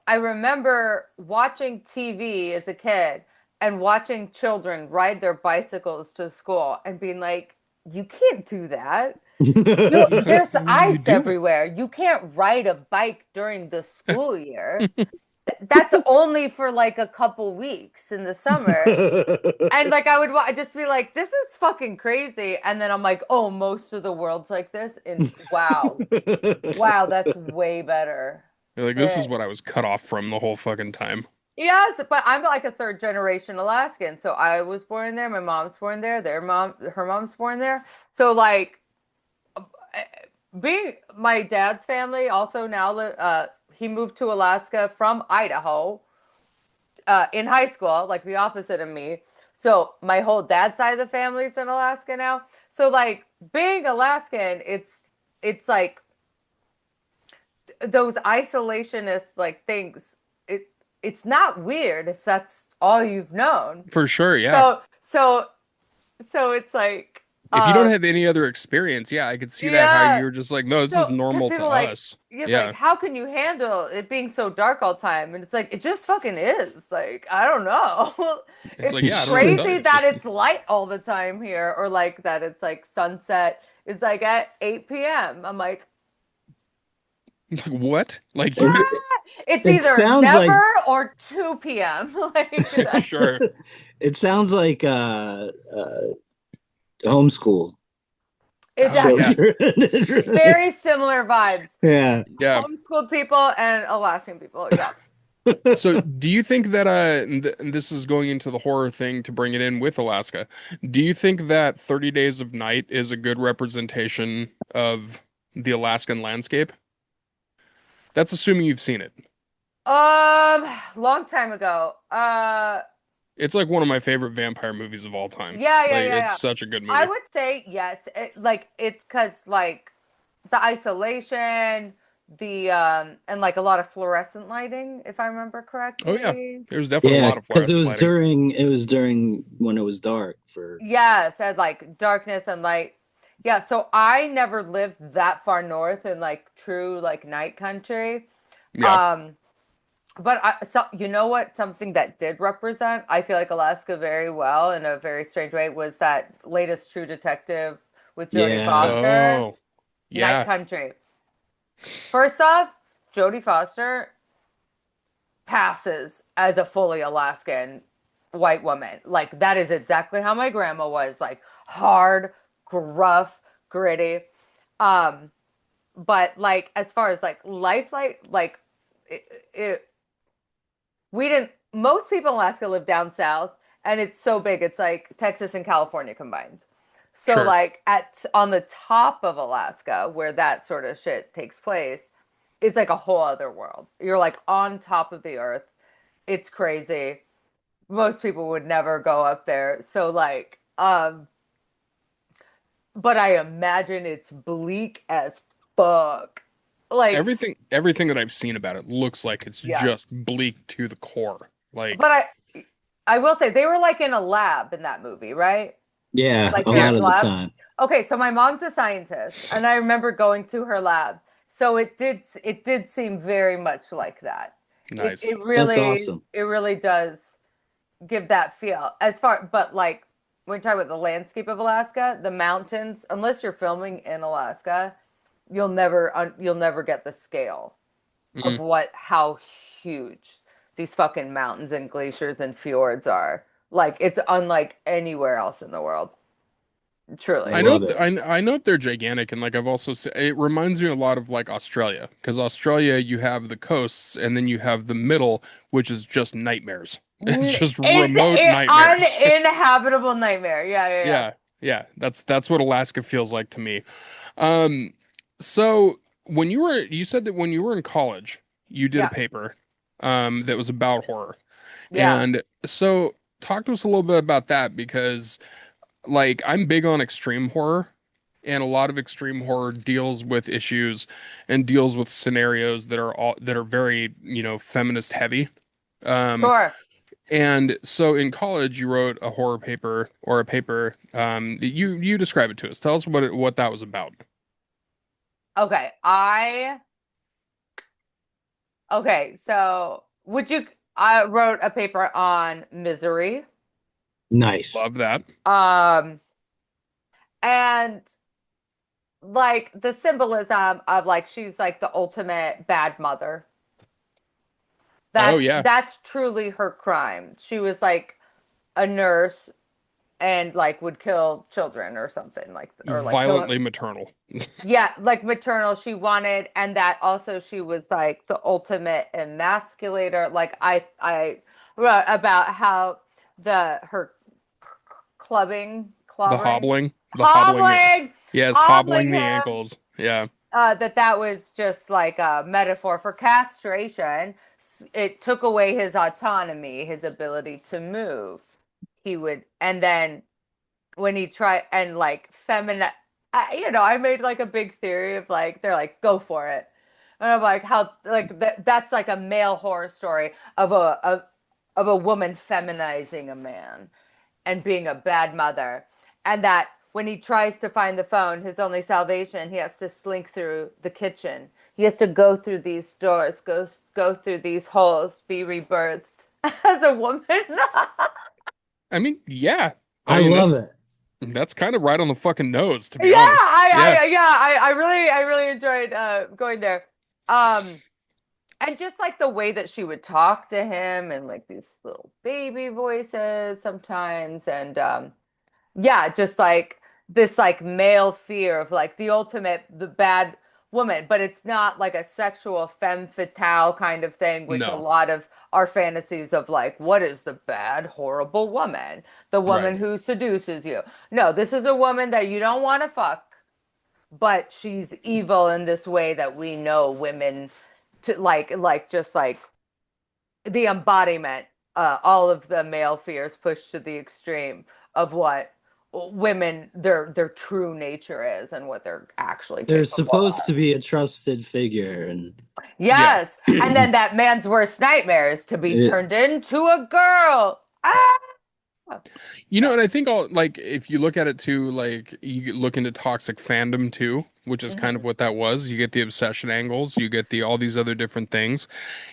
I remember watching TV as a kid and watching children ride their bicycles to school and being like, you can't do that. There's You ice do. everywhere. You can't ride a bike during the school year. That's only for like a couple weeks in the summer. And like I would just be like, this is fucking crazy. And then I'm like, oh, most of the world's like this. And wow, wow, that's way better. You're like, this is Shit. what I was cut off from the whole fucking time. Yes, but I'm like a third generation Alaskan. So I was born there, my mom's born there, her mom's born there. So like being my dad's family also now he moved to Alaska from Idaho in high school, like the opposite of me. So my whole dad's side of the family's in Alaska now. So like being Alaskan, it's like those isolationist like things. It's not weird if that's all you've known. For sure, yeah. So so so it's like If you don't have any other experience, yeah, I could see that how yeah. you're just like, no, this is So, because normal to people like, us. yeah, like, Yeah. how can you handle it being so dark all the time? And it's like, it just fucking is. Like, I don't know. It's It's like, yeah, I don't know what to tell you. crazy It's that just it's light all the time here, or like that it's like sunset is like at 8 p.m. I'm like, what? Like, what? It, It's it either sounds like never or 2 p.m. Like that. sure. it sounds like homeschool It Oh does. yeah. children. Very similar vibes. Yeah. Yeah. Homeschooled people and Alaskan people. Yeah. So, do you think that and this is going into the horror thing to bring it in with Alaska? Do you think that 30 Days of Night is a good representation of the Alaskan landscape? That's assuming you've seen it. Long time ago. It's like one of my favorite vampire movies of all time. Yeah, yeah, Like, yeah, it's yeah. such a good I movie. would say yes. Like it's because like the isolation, the and like a lot of fluorescent lighting, if I remember Oh yeah, correctly. there's definitely a Yeah, lot of because fluorescent lighting. it was during when it was dark for Yes, and like darkness and light. Yeah, so I never lived that far north in like true like night country. Yeah, Um, but you know what? Something that did represent, I feel like Alaska very well in a very strange way was that latest True Detective with Jodie yeah. Foster, oh Night yeah, Country. First off, Jodie Foster passes as a fully Alaskan white woman. Like that is exactly how my grandma was, like hard, gruff, gritty. Um, but like as far as like life, like it we didn't most people in Alaska live down south and it's so big it's like Texas and California combined. So sure. like at on the top of Alaska where that sort of shit takes place is like a whole other world. You're like on top of the earth. It's crazy. Most people would never go up there. So like but I imagine it's bleak as fuck. Like Everything that I've seen about it looks like it's yeah. just bleak to the core. Like, But I will say they were like in a lab in that movie, right? Yeah, Like a yeah, lot there's of the labs. time. Okay, so my mom's a scientist, and I remember going to her lab. So it did seem very much like that. It nice. it That's really awesome. it really does give that feel. But like when you talk about the landscape of Alaska, the mountains, unless you're filming in Alaska, you'll never get the scale of Mhm. how huge these fucking mountains and glaciers and fjords are. Like it's unlike anywhere else in the world. I Truly. I know love it. I know they're gigantic and like I've also it reminds me a lot of like Australia because Australia you have the coasts and then you have the middle which is just nightmares. It's just It's remote an nightmares. uninhabitable nightmare. Yeah, yeah, yeah. Yeah, yeah, that's what Alaska feels like to me. Um, so you said that when you were in college, you did a Yeah, paper that was about horror. yeah. And so talk to us a little bit about that because like I'm big on extreme horror and a lot of extreme horror deals with issues and deals with scenarios that are very, feminist heavy. Um, Sure. and so in college, you wrote a horror paper or a paper. You describe it to us. Tell us what that was about. Okay. Okay, so would you? I wrote a paper on misery. Nice. Love that. Um, and like the symbolism of like she's like the ultimate bad mother. Oh That's yeah. that's truly her crime. She was like a nurse and like would kill children or something like or like kill Violently maternal. yeah, like maternal she wanted and that also she was like the ultimate emasculator. Like I wrote about how the her The clobbering, hobbling, the hobbling. hobbling, Yes, hobbling hobbling the him ankles. Yeah. that was just like a metaphor for castration. It took away his autonomy, his ability to move. He would, and then when he tried and like feminine, I made like a big theory of like they're like go for it, and I'm like how like that's like a male horror story of a woman feminizing a man and being a bad mother. And that when he tries to find the phone, his only salvation, he has to slink through the kitchen. He has to go through these doors, go through these holes, be rebirthed as a woman. I mean, yeah. I I mean, love it. that's kind of right on the fucking nose, to be Yeah, honest. Yeah. I really enjoyed going there. Um, and just like the way that she would talk to him and like these little baby voices sometimes and yeah, just like this like male fear of like the ultimate the bad woman, but it's not like a sexual femme fatale kind of thing, which a No. lot of our fantasies of like what is the bad horrible woman? The Right. woman who seduces you. No, this is a woman that you don't want to fuck, but she's evil in this way that we know women to like just like the embodiment, all of the male fears pushed to the extreme of what women their true nature is and what they're actually They're capable supposed to of. be a trusted figure, and Yeah. Yes, and then that man's worst nightmare is to be it, turned into a girl. Ah! And I think all like if you look at it too, like you look into toxic fandom too, which is kind of Mhm. what that was. You get the obsession angles, you get the all these other different things.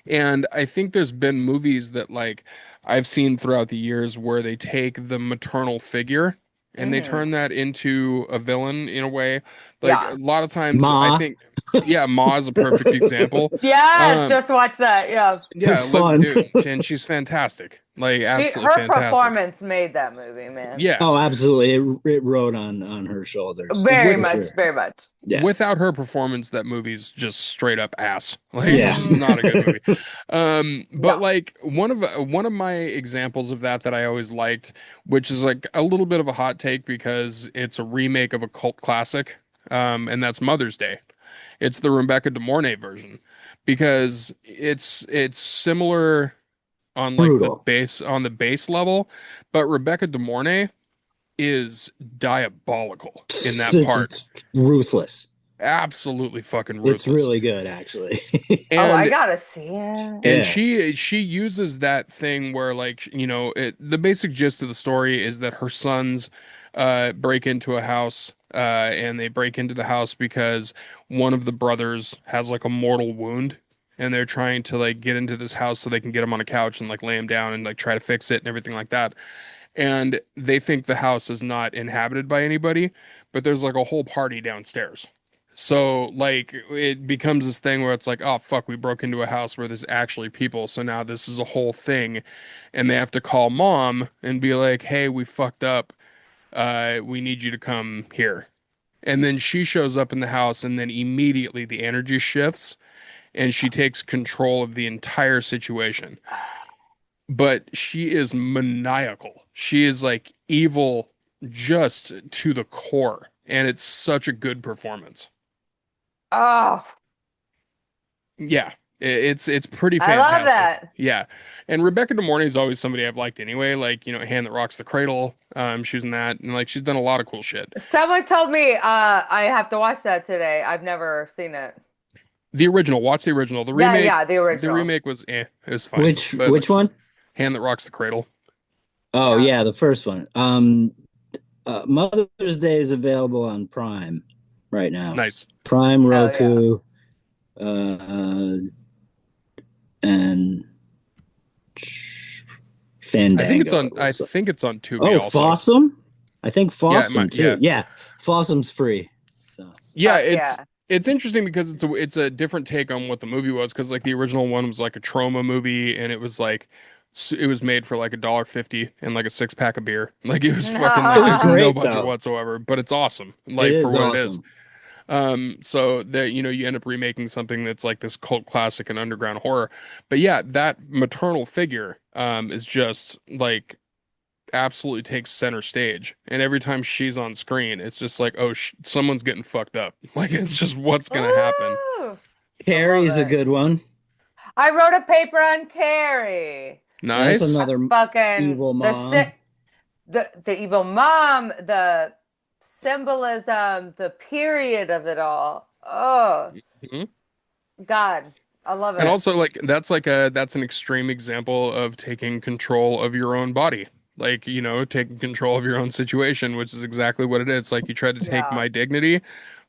And I think there's been movies that like I've seen throughout the years where they take the maternal figure and they Mhm. turn that into a villain in a way. Like a Yeah. lot of times I Ma, think yeah, Ma is a perfect example. Yeah, Um just watch that. Yeah. yeah, it's look, fun. dude, and she's fantastic. Like absolutely Her fantastic. performance made that movie, man. Yeah. Oh, absolutely. It rode on her shoulders Very for With much, sure. very much. Yeah. without her performance, that movie's just straight up ass. Like it's Yeah. just Hmm. not a good movie. But No. like one of my examples of that I always liked, which is like a little bit of a hot take because it's a remake of a cult classic, and that's Mother's Day. It's the Rebecca De Mornay version because it's similar on like Brutal. the base level, but Rebecca De Mornay is diabolical in that part. It's ruthless. Absolutely fucking It's ruthless. really good, actually. Oh, I And gotta see it. and Yeah. she uses that thing where like, the basic gist of the story is that her sons break into a house and they break into the house because one of the brothers has like a mortal wound and they're trying to like get into this house so they can get him on a couch and like lay him down and like try to fix it and everything like that. And they think the house is not inhabited by anybody, but there's like a whole party downstairs. So like it becomes this thing where it's like, oh fuck, we broke into a house where there's actually people. So now this is a whole thing, and they have to call mom and be like, hey, we fucked up. We need you to come here. And then she shows up in the house, and then immediately the energy shifts, and she takes control of the entire situation. But she is maniacal. She is like evil just to the core, and it's such a good performance. Oh, Yeah, it's pretty I love fantastic. that. Yeah, and Rebecca De Mornay is always somebody I've liked anyway. Like Hand That Rocks the Cradle. She was in that, and like she's done a lot of cool shit. Someone told me I have to watch that today. I've never seen it. The original, watch the original. The Yeah, remake, yeah, the the original. remake was it was fine, Which but which one? Hand That Rocks the Cradle, Oh Yeah. yeah, the first one. Mother's Day is available on Prime right now. nice. Prime, Hell yeah. Roku, and Fandango, it I looks like. think it's on Tubi Oh, also. Fossum? I think Yeah, Fossum too. yeah. Yeah, Fossum's free. So, Yeah, Fuck yeah. it's interesting because it's a different take on what the movie was because like the original one was like a trauma movie and it was like it was made for like $1.50 and like a six pack of beer. Like it was fucking it like was there's no great budget though. whatsoever, but it's awesome It like for is what it is. awesome. So that you end up remaking something that's like this cult classic and underground horror. But yeah, that maternal figure is just like absolutely takes center stage. And every time she's on screen, it's just like, oh, sh someone's getting fucked up. Like it's just what's gonna happen. Ooh, I love Carrie's a it. good one. I wrote a paper on Carrie. That's Nice. I another fucking evil the si mom. the evil mom, the symbolism, the period of it all. Oh Mhm. God, I love And it. also that's an extreme example of taking control of your own body. Like, taking control of your own situation, which is exactly what it is. Like you tried to take Yeah, my dignity,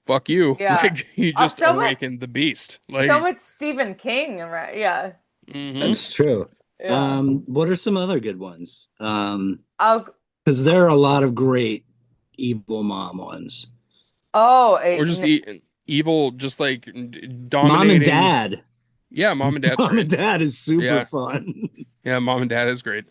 fuck you. yeah. Like you Oh, just awakened the beast. so Like, much Stephen King, right? Yeah, hmm That's true. yeah. What are some other good ones? Oh, Because there are a lot of great evil mom ones. oh, or just evil, just like Mom and dominating. Dad. Yeah, mom and dad's Mom great. and Dad is super Yeah, fun. yeah, mom and dad is great.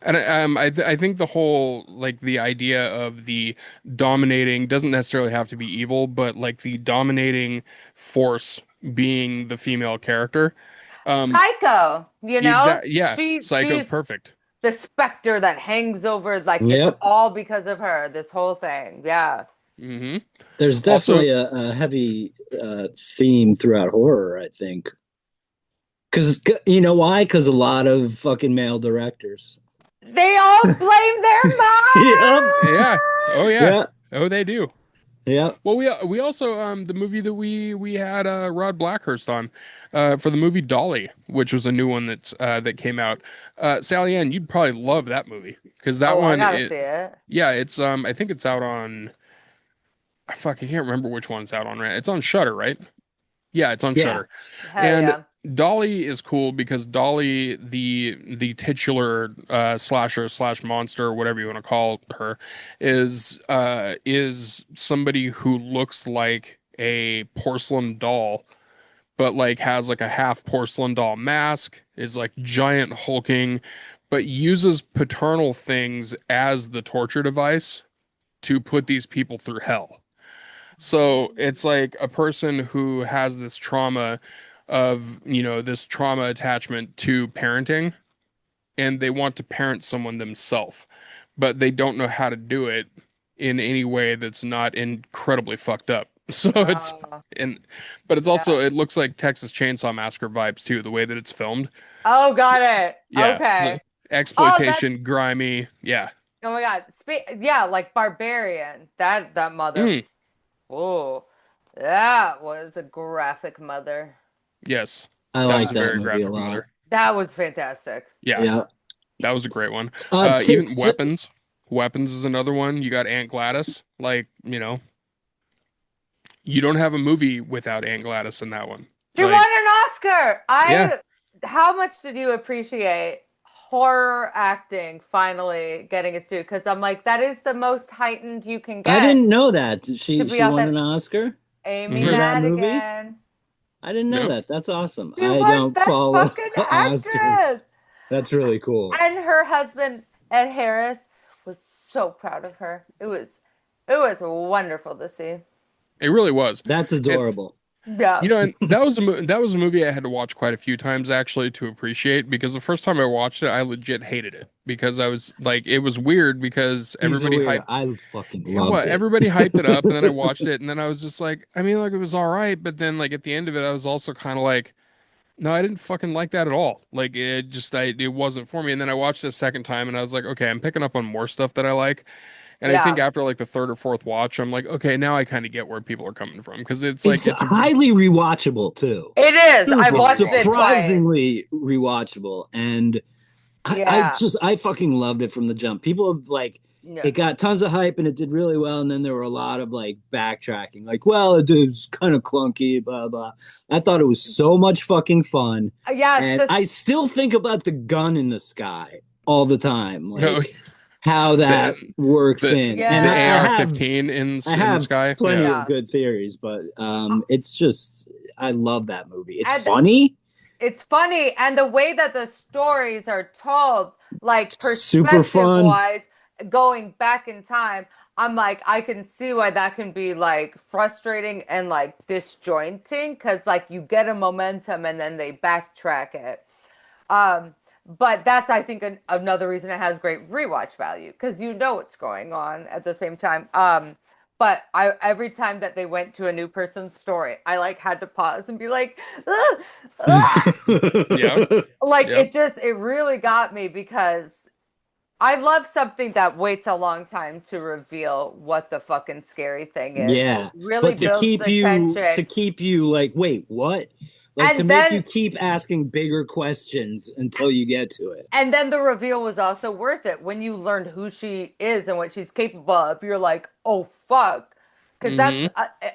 And I think the whole like the idea of the dominating doesn't necessarily have to be evil, but like the dominating force being the female character. Um, Psycho, yeah, Psycho's she's perfect. the specter that hangs over, like it's Yep. all because of her, this whole thing. Yeah. Hmm. There's Also, definitely a heavy theme throughout horror, I think. Because you know why? Because a lot of fucking male directors. They all blame their Yep. yeah, oh mom. yeah, Yeah. oh they do. Yep. Well, we also the movie that we had Rod Blackhurst on for the movie Dolly, which was a new one that came out. Sally Ann, you'd probably love that movie because that Oh, I one gotta see it. yeah, it's I think it's out on fuck, I can't remember which one it's out on, right? It's on Shutter, right? Yeah, it's on Yeah. Shutter. Hell And yeah. Dolly is cool because Dolly, the titular slasher slash monster, whatever you want to call her, is somebody who looks like a porcelain doll, but like has like a half porcelain doll mask, is like giant hulking, but uses paternal things as the torture device to put these people through hell. So it's like a person who has this trauma of, this trauma attachment to parenting, and they want to parent someone themselves, but they don't know how to do it in any way that's not incredibly fucked up. So Oh, and, but it's also, yeah. it looks like Texas Chainsaw Massacre vibes too, the way that it's filmed. Oh, So, got it. yeah. So Okay. Oh, that's exploitation, grimy. Yeah. oh my God. Yeah, like Barbarian. That mother. Mm, Oh, that was a graphic mother. yes. I That was like a that very movie a graphic lot. mother. That was fantastic. Yeah. Yeah. That was a great one. Uh, t- Even Weapons. Weapons is another one. You got Aunt Gladys. Like, you don't have a movie without Aunt Gladys in that one. She won Like, an Oscar. yeah. How much did you appreciate horror acting finally getting its due? Because I'm like, that is the most heightened you can I get didn't know that. to She be won an authentic. Oscar Amy for Hmm. that movie. Madigan. I didn't know Yep. that. That's awesome. She I won don't Best follow Fucking Oscars. Actress. That's really cool. And her husband, Ed Harris, was so proud of her. It was wonderful to see. It really was. That's And adorable. Yeah. and that was a movie I had to watch quite a few times actually to appreciate because the first time I watched it, I legit hated it because I was like, it was weird because He's a everybody weirdo. hyped. I fucking Yeah, loved what? it. Everybody hyped it up, and then I watched it, and then I was just like, I mean, like it was all right, but then like at the end of it, I was also kind of like, no, I didn't fucking like that at all. Like it wasn't for me. And then I watched it a second time, and I was like, okay, I'm picking up on more stuff that I like. And I think Yeah. after like the third or fourth watch, I'm like, okay, now I kind of get where people are coming from because it's like It's highly rewatchable too. It is. I've super It's watched it rewatchable. twice. surprisingly rewatchable. And I Yeah. just I fucking loved it from the jump. People have like Yeah. it got tons of hype and it did really well. And then there were a lot of like backtracking, like, well, it was kind of clunky, blah, blah. I thought it was so much fucking fun. Yes, And I this still think about the gun in the sky all the time, No, like how the that works the in. And the I yeah. have AR-15 I in the have sky. plenty Yeah. of Yeah. good theories, but it's just I love that movie. It's And funny, it's funny, and the way that the stories are told, like super perspective fun. wise, going back in time, I'm like, I can see why that can be like frustrating and like disjointing because like you get a momentum and then they backtrack it. Um, but that's, I think, another reason it has great rewatch value because you know what's going on at the same time. But I every time that they went to a new person's story, I like had to pause and be like, "Ah, ah." Yeah. Like Yeah. it really got me because I love something that waits a long time to reveal what the fucking scary thing is. It Yeah, really but to builds keep the you to tension. keep you like, wait, what? Like to And make you then keep asking bigger questions until you get to it. And then the reveal was also worth it when you learned who she is and what she's capable of. You're like, oh fuck, because that's Hmm.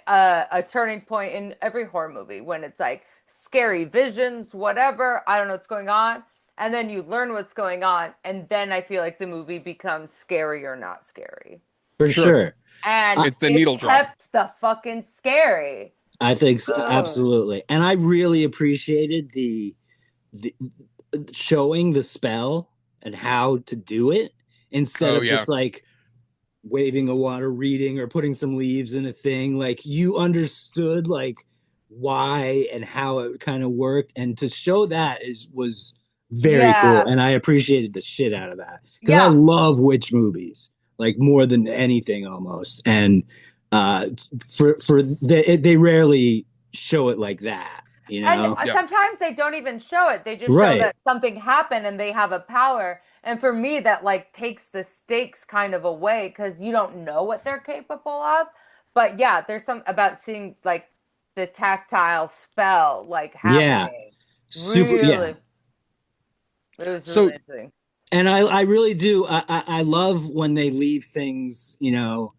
a turning point in every horror movie when it's like scary visions, whatever. I don't know what's going on, and then you learn what's going on, and then I feel like the movie becomes scary or not scary, For Sure. sure. and I, It's the it needle drop. kept the fucking scary. I think Ugh. absolutely. And I really appreciated the showing the spell and how to do it instead Oh of yeah. just like waving a water reading or putting some leaves in a thing. Like you understood like why and how it kind of worked. And to show that is was very cool. Yeah, And I appreciated the shit out of that. Because I yeah. love witch movies, like more than anything almost. And uh for they rarely show it like that, you And know? Yeah. sometimes they don't even show it. They just show Right. that something happened and they have a power. And for me, that like takes the stakes kind of away because you don't know what they're capable of. But yeah, there's some about seeing like the tactile spell like Yeah. happening. Super yeah. Really, it was really So interesting. And I really do I love when they leave things, you know,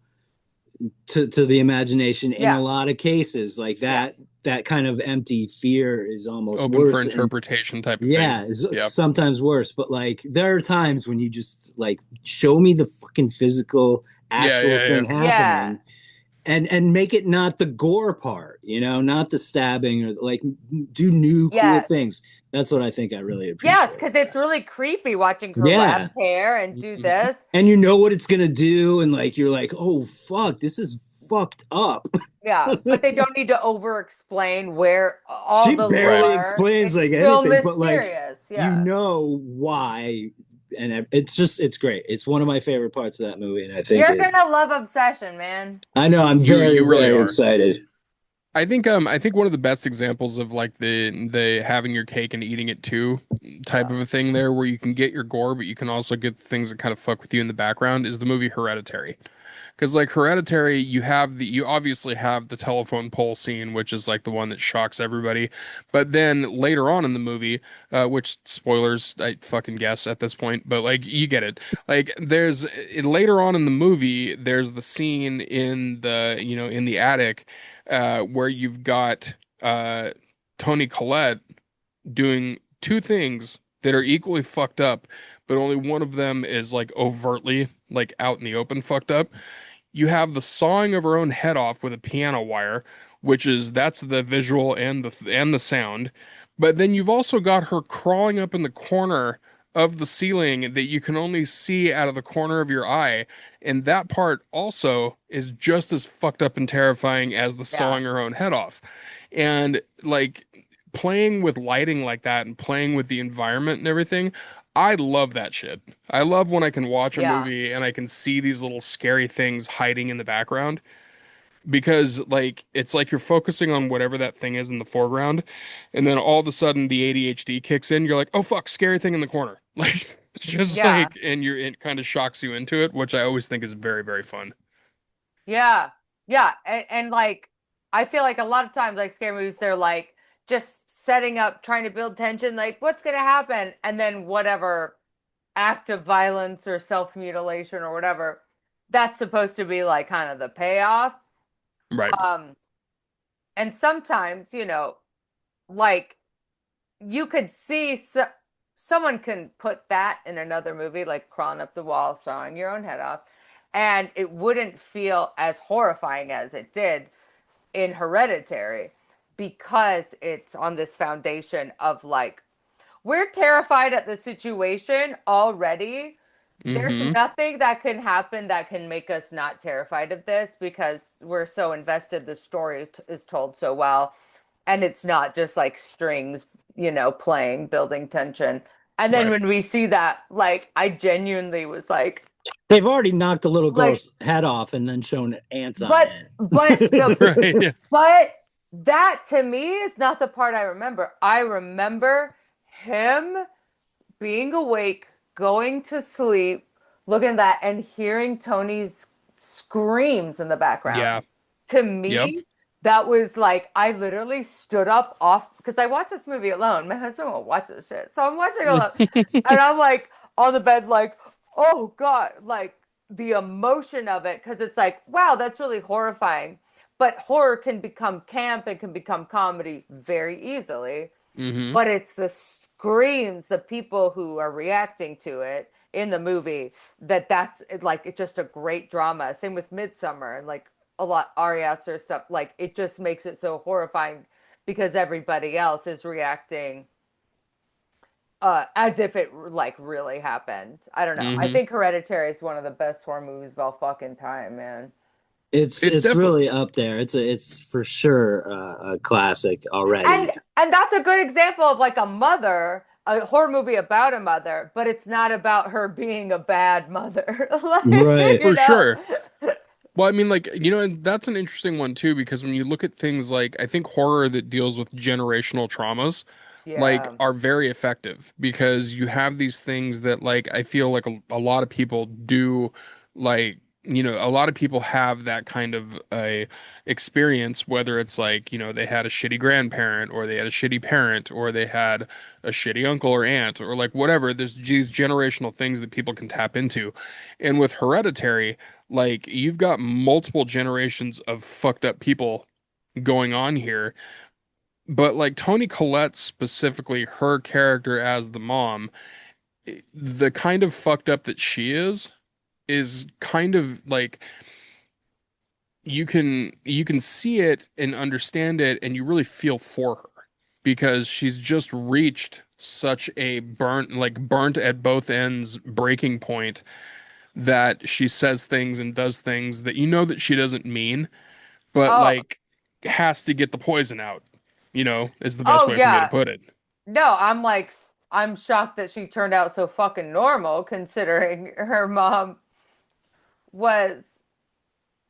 to the imagination in a Yeah, lot of cases like yeah, that kind of empty fear is almost open for worse and interpretation type of thing. yeah is Yeah. sometimes worse, but like there are times when you just like show me the fucking physical Yeah, actual yeah, yeah. thing yeah. happening and make it not the gore part, you know, not the stabbing or like do new cool Yes. things. That's what I think I really Yes, appreciate because about it's it. really creepy watching her last Yeah, hair and do this. and you know what it's gonna do and like you're like, oh fuck, this is fucked up. Yeah, but they don't need to over explain where all She the Right. barely lore. explains It's like still anything, but like mysterious. you Yeah. know why, and it's just it's great. It's one of my favorite parts of that movie, and I think You're it. gonna love Obsession, man. I know I'm very You really very are. excited. I think one of the best examples of like the having your cake and eating it too type Yeah. of a thing there where you can get your gore but you can also get things that kind of fuck with you in the background is the movie Hereditary. Because like Hereditary, you obviously have the telephone pole scene, which is like the one that shocks everybody. But then later on in the movie, which spoilers, I fucking guess at this point, but like you get it. Like later on in the movie, there's the scene in the in the attic, where you've got uh Tony Collette doing two things that are equally fucked up, but only one of them is like overtly like out in the open fucked up. You have the sawing of her own head off with a piano wire, which is that's the visual and the sound. But then you've also got her crawling up in the corner of the ceiling that you can only see out of the corner of your eye, and that part also is just as fucked up and terrifying as the Yeah. sawing her own head off. And like playing with lighting like that and playing with the environment and everything, I love that shit. I love when I can watch a Yeah. movie and I can see these little scary things hiding in the background because like it's like you're focusing on whatever that thing is in the foreground and then all of a sudden the ADHD kicks in. You're like, "Oh fuck, scary thing in the corner." Like it's just Yeah. like and it kind of shocks you into it, which I always think is very, very fun. Yeah. Yeah. And like I feel like a lot of times like scary movies, they're like just setting up, trying to build tension, like what's gonna happen? And then whatever act of violence or self-mutilation or whatever, that's supposed to be like kind of the payoff. Right. Um, and sometimes, like you could see someone can put that in another movie, like crawling up the wall, sawing your own head off, and it wouldn't feel as horrifying as it did in Hereditary because it's on this foundation of like, we're terrified at the situation already. There's Mm-hmm. nothing that can happen that can make us not terrified of this because we're so invested. The story is told so well, and it's not just like strings, playing, building tension. And then Right. when we see that, like, I genuinely was They've already knocked a little like, girl's head off and then shown ants on but but the Right. Yeah. but that to me is not the part I remember. I remember him being awake, going to sleep, looking at that, and hearing Tony's screams in the background. Yeah. To Yep. me, that was like, I literally stood up off because I watched this movie alone. My husband won't watch this shit. So I'm watching alone. And I'm like on the bed, like, oh God, like the emotion of it. Cause it's like, wow, that's really horrifying. But horror can become camp and can become comedy very easily, Mm-hmm. but it's the screams, the people who are reacting to it in the movie that's like it's just a great drama. Same with Midsummer and like a lot Ari Aster stuff. Like it just makes it so horrifying because everybody else is reacting as if it like really happened. I don't know. I Mm-hmm. think Hereditary is one of the best horror movies of all fucking time, man. It's it's definitely really up there. It's for sure a classic And already. and that's a good example of like a horror movie about a mother, but it's not about her being a bad mother. Like, Right. for sure. Well, I mean, like, and that's an interesting one too, because when you look at things like, I think horror that deals with generational traumas, like, Yeah. are very effective because you have these things that, like, I feel like a lot of people do, like, a lot of people have that kind of a experience, whether it's like, they had a shitty grandparent or they had a shitty parent or they had a shitty uncle or aunt or like whatever. There's these generational things that people can tap into. And with Hereditary, like you've got multiple generations of fucked up people going on here. But like Toni Collette specifically, her character as the mom, the kind of fucked up that she is kind of like you can see it and understand it and you really feel for her because she's just reached such a burnt at both ends breaking point that she says things and does things that that she doesn't mean, but Oh, like has to get the poison out, is the best oh way for me to yeah. put it. No, I'm shocked that she turned out so fucking normal considering her mom was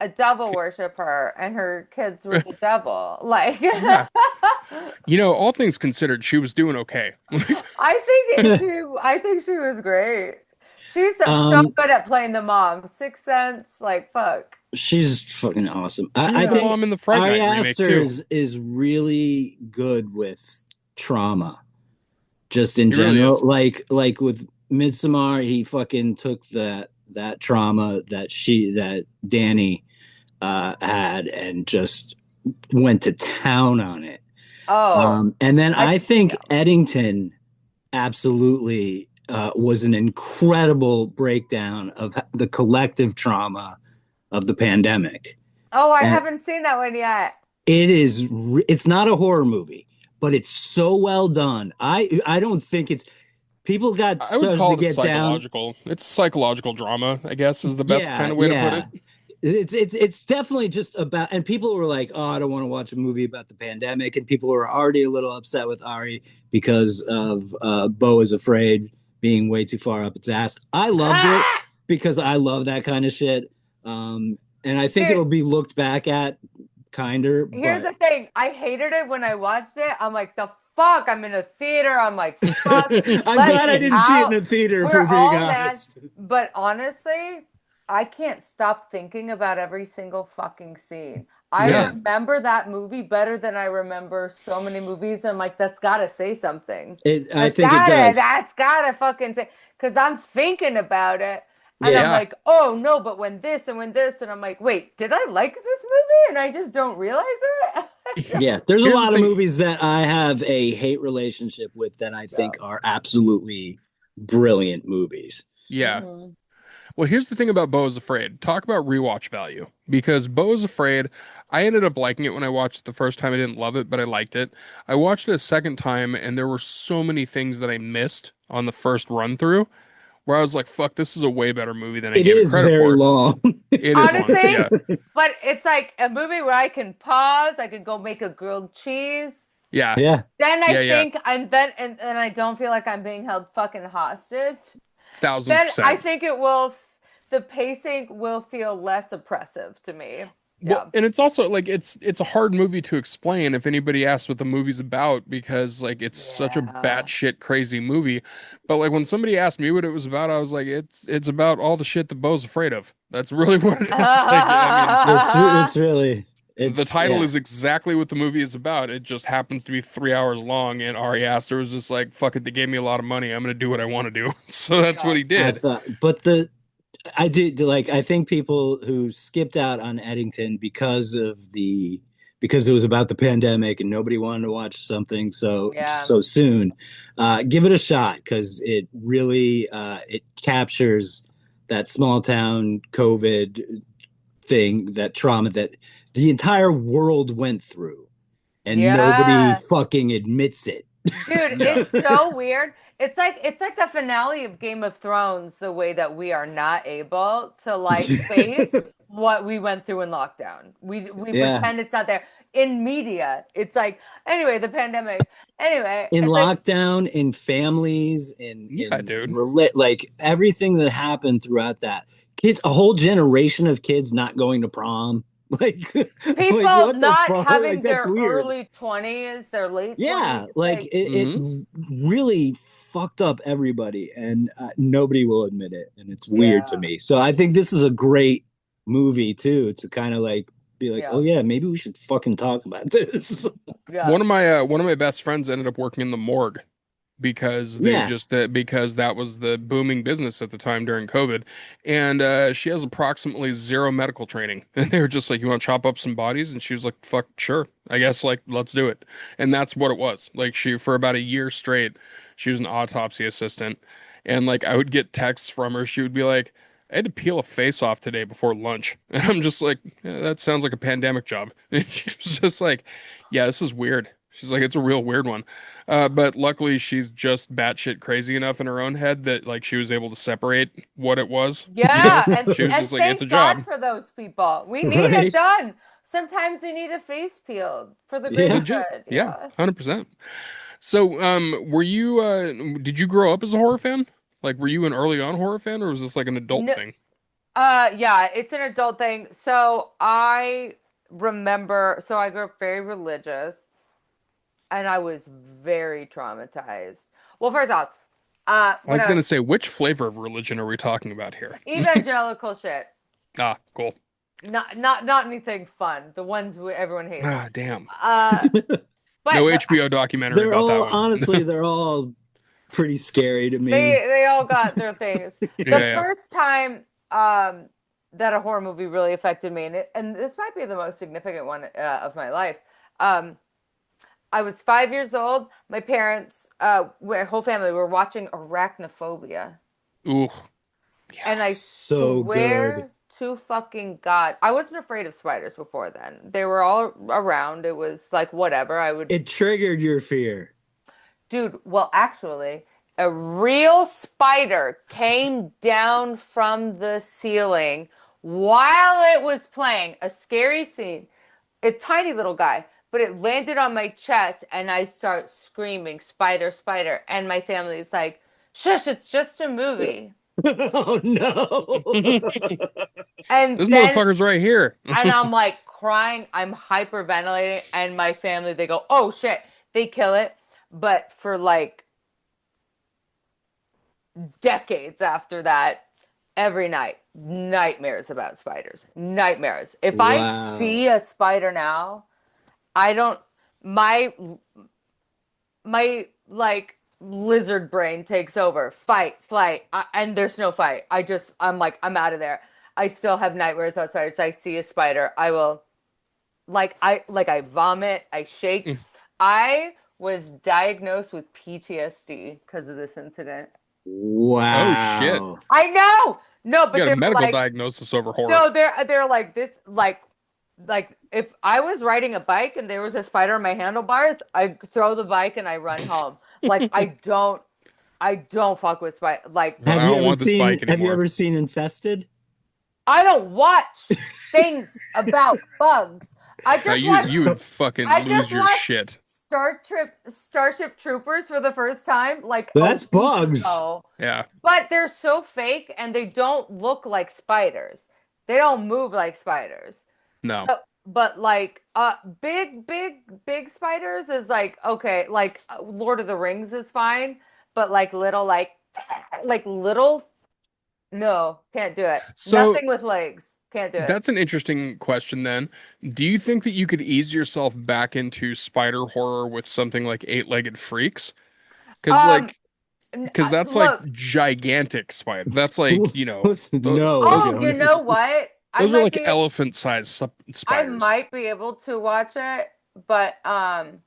a devil worshiper and her kids were the devil. Like Yeah. All things considered, she was doing okay. I think she was great. She's so Um, good at playing the mom. Sixth Sense, like fuck. she's fucking awesome. She was I the Yeah. think mom in the Fright Ari Night remake Aster too. is really good with trauma, just in He really general. is. Like with Midsommar, he fucking took that trauma that Danny had and just went to town on it. Oh, And then I I think yeah. Eddington absolutely was an incredible breakdown of the collective trauma of the pandemic. Oh, I And haven't seen that one yet. it's not a horror movie, but it's so well done. I don't think it's people got I would started call to it a get down. psychological. It's psychological drama, I guess, is the best kind Yeah, of way to put yeah. it. It's definitely just about, and people were like, "Oh, I don't want to watch a movie about the pandemic," and people were already a little upset with Ari because of Beau is Afraid being way too far up its ass. I loved it Ah! because I love that kind of shit, and I think Here, it'll be looked back at kinder, here's but the thing. I hated it when I watched it. I'm like, the fuck? I'm in a theater. I'm like, fuck, I'm let glad I me didn't see it in out. a theater, if We're we're being all mad. honest. But honestly, I can't stop thinking about every single fucking scene. I Yeah. Yeah, remember that movie better than I remember so many movies. I'm like, that's gotta say something. I think it does. That's gotta fucking say, because I'm thinking about it and I'm Yeah, Yeah. like, oh no, but when this and when this, and I'm like, wait, did I like this movie? And I just don't realize it. yeah. There's a Here's the lot of thing. movies that I have a hate relationship with that I Yeah. think are absolutely brilliant movies. Yeah. Hmm. Well, here's the thing about Beau is Afraid. Talk about rewatch value. Because Beau is Afraid, I ended up liking it when I watched it the first time. I didn't love it, but I liked it. I watched it a second time, and there were so many things that I missed on the first run through where I was like, fuck, this is a way better movie than I It gave it is credit very for. long. It is long. Honestly, Yeah. but it's like a movie where I can pause, I could go make a grilled cheese. Yeah. Yeah. Then I Yeah. Yeah. think, and I don't feel like I'm being held fucking hostage. Thousand Then I percent. think the pacing will feel less oppressive to me. Well, Yeah. and it's also like it's a hard movie to explain if anybody asks what the movie's about because like it's such a Yeah. batshit crazy movie. But like when somebody asked me what it was about, I was like, it's about all the shit that Bo's afraid of. That's really what it is. Like, I mean, It's really the it's title yeah. is exactly what the movie is about. It just happens to be 3 hours long, and Ari Aster was just like, "Fuck it, they gave me a lot of money. I'm gonna do what I want to do." So that's what Yeah. he I did. thought, but I did like I think people who skipped out on Eddington because it was about the pandemic and nobody wanted to watch something Yeah. so soon. Give it a shot because it really it captures that small town COVID thing, that trauma that the entire world went through, and nobody Yeah. fucking admits it. Dude, Yeah. it's so weird. It's like the finale of Game of Thrones, the way that we are not able to like face what we went through in lockdown. We Yeah, pretend it's not there. In media, it's like anyway, the pandemic. Anyway, in it's like lockdown, in families, Yeah, in dude. like everything that happened throughout that. Kids, a whole generation of kids not going to prom. Like, like people what the not fuck? Like having that's their weird. early 20s, their late Yeah, 20s. like Like, it Hmm. really fucked up everybody, and nobody will admit it, and it's weird to yeah, me. So I think this is a great movie too, to kind of like be like, oh yeah, yeah, maybe we should fucking talk about this. yeah. One of my best friends ended up working in the morgue because they Yeah. just because that was the booming business at the time during COVID, and she has approximately zero medical training, and they were just like, "You want to chop up some bodies?" And she was like, "Fuck, sure, I guess like let's do it." And that's what it was. Like she for about a year straight, she was an autopsy assistant, and like I would get texts from her. She would be like, "I had to peel a face off today before lunch," and I'm just like, yeah, "That sounds like a pandemic job." And she was just like, "Yeah, this is weird." She's like, "It's a real weird one." But luckily, she's just batshit crazy enough in her own head that like she was able to separate what it was. You know, Yeah, and she was and just like, "It's a thank God job." for those people. We need it Right. done. Sometimes you need a face peeled for the greater Yeah. Legit, good. yeah, Yeah. 100%. So, were you did you grow up as a horror fan? Like, were you an early on horror fan, or was this like an adult No, thing? yeah, it's an adult thing. So I remember, so I grew up very religious and I was very traumatized. Well, first off, I when was I gonna was say, which flavor of religion are we talking about here? evangelical shit, Ah, cool. not anything fun, the ones everyone hates. Ah, damn. Uh, No but the, HBO documentary They're about that all one. honestly, they're all pretty scary to me. they all got their things. Yeah, The yeah. first time that a horror movie really affected me, and this might be the most significant one of my life. Um, I was 5 years old. My parents, my whole family, were watching Arachnophobia, Ooh, and I So good. swear to fucking God, I wasn't afraid of spiders before then. They were all around. It was like whatever. I would It triggered your fear. Dude, well, actually, a real spider came down from the ceiling while it was playing a scary scene. A tiny little guy, but it landed on my chest, and I start screaming, "Spider, spider!" And my family's like, "Shush, it's just a movie." Oh no. And this then, motherfucker's right here. and I'm like crying, I'm hyperventilating, and my family, they go, "Oh shit," they kill it. But for like decades after that, every night. Nightmares about spiders. Nightmares. If I Wow. see a spider now, I don't my my like lizard brain takes over. Fight, flight, and there's no fight. I'm like I'm out of there. I still have nightmares about spiders. I see a spider, I will I vomit, I shake. Mm. I was diagnosed with PTSD because of this incident. Oh shit. Wow. I know. No, You but got a they were medical like, diagnosis over horror. no, they're like this, like if I was riding a bike and there was a spider on my handlebars, I throw the bike and I run home. Like I don't fuck with spider. Like Well, I don't want this bike Have you anymore. ever seen Infested? I don't watch things about bugs. I just watch You would fucking I just lose your watched shit. Starship Troopers for the first time like a That's week bugs. ago. Yeah. But they're so fake and they don't look like spiders. They don't move like spiders. No. But like big spiders is like okay, like Lord of the Rings is fine, but like little like little no, can't do it. So Nothing with legs. Can't do it. that's an interesting question then. Do you think that you could ease yourself back into spider horror with something like Eight-Legged Freaks? Because Um because that's like look, gigantic spider. That's like, No, those oh, you know Jonas. what? those are like elephant-sized I spiders. might be able to watch it, but um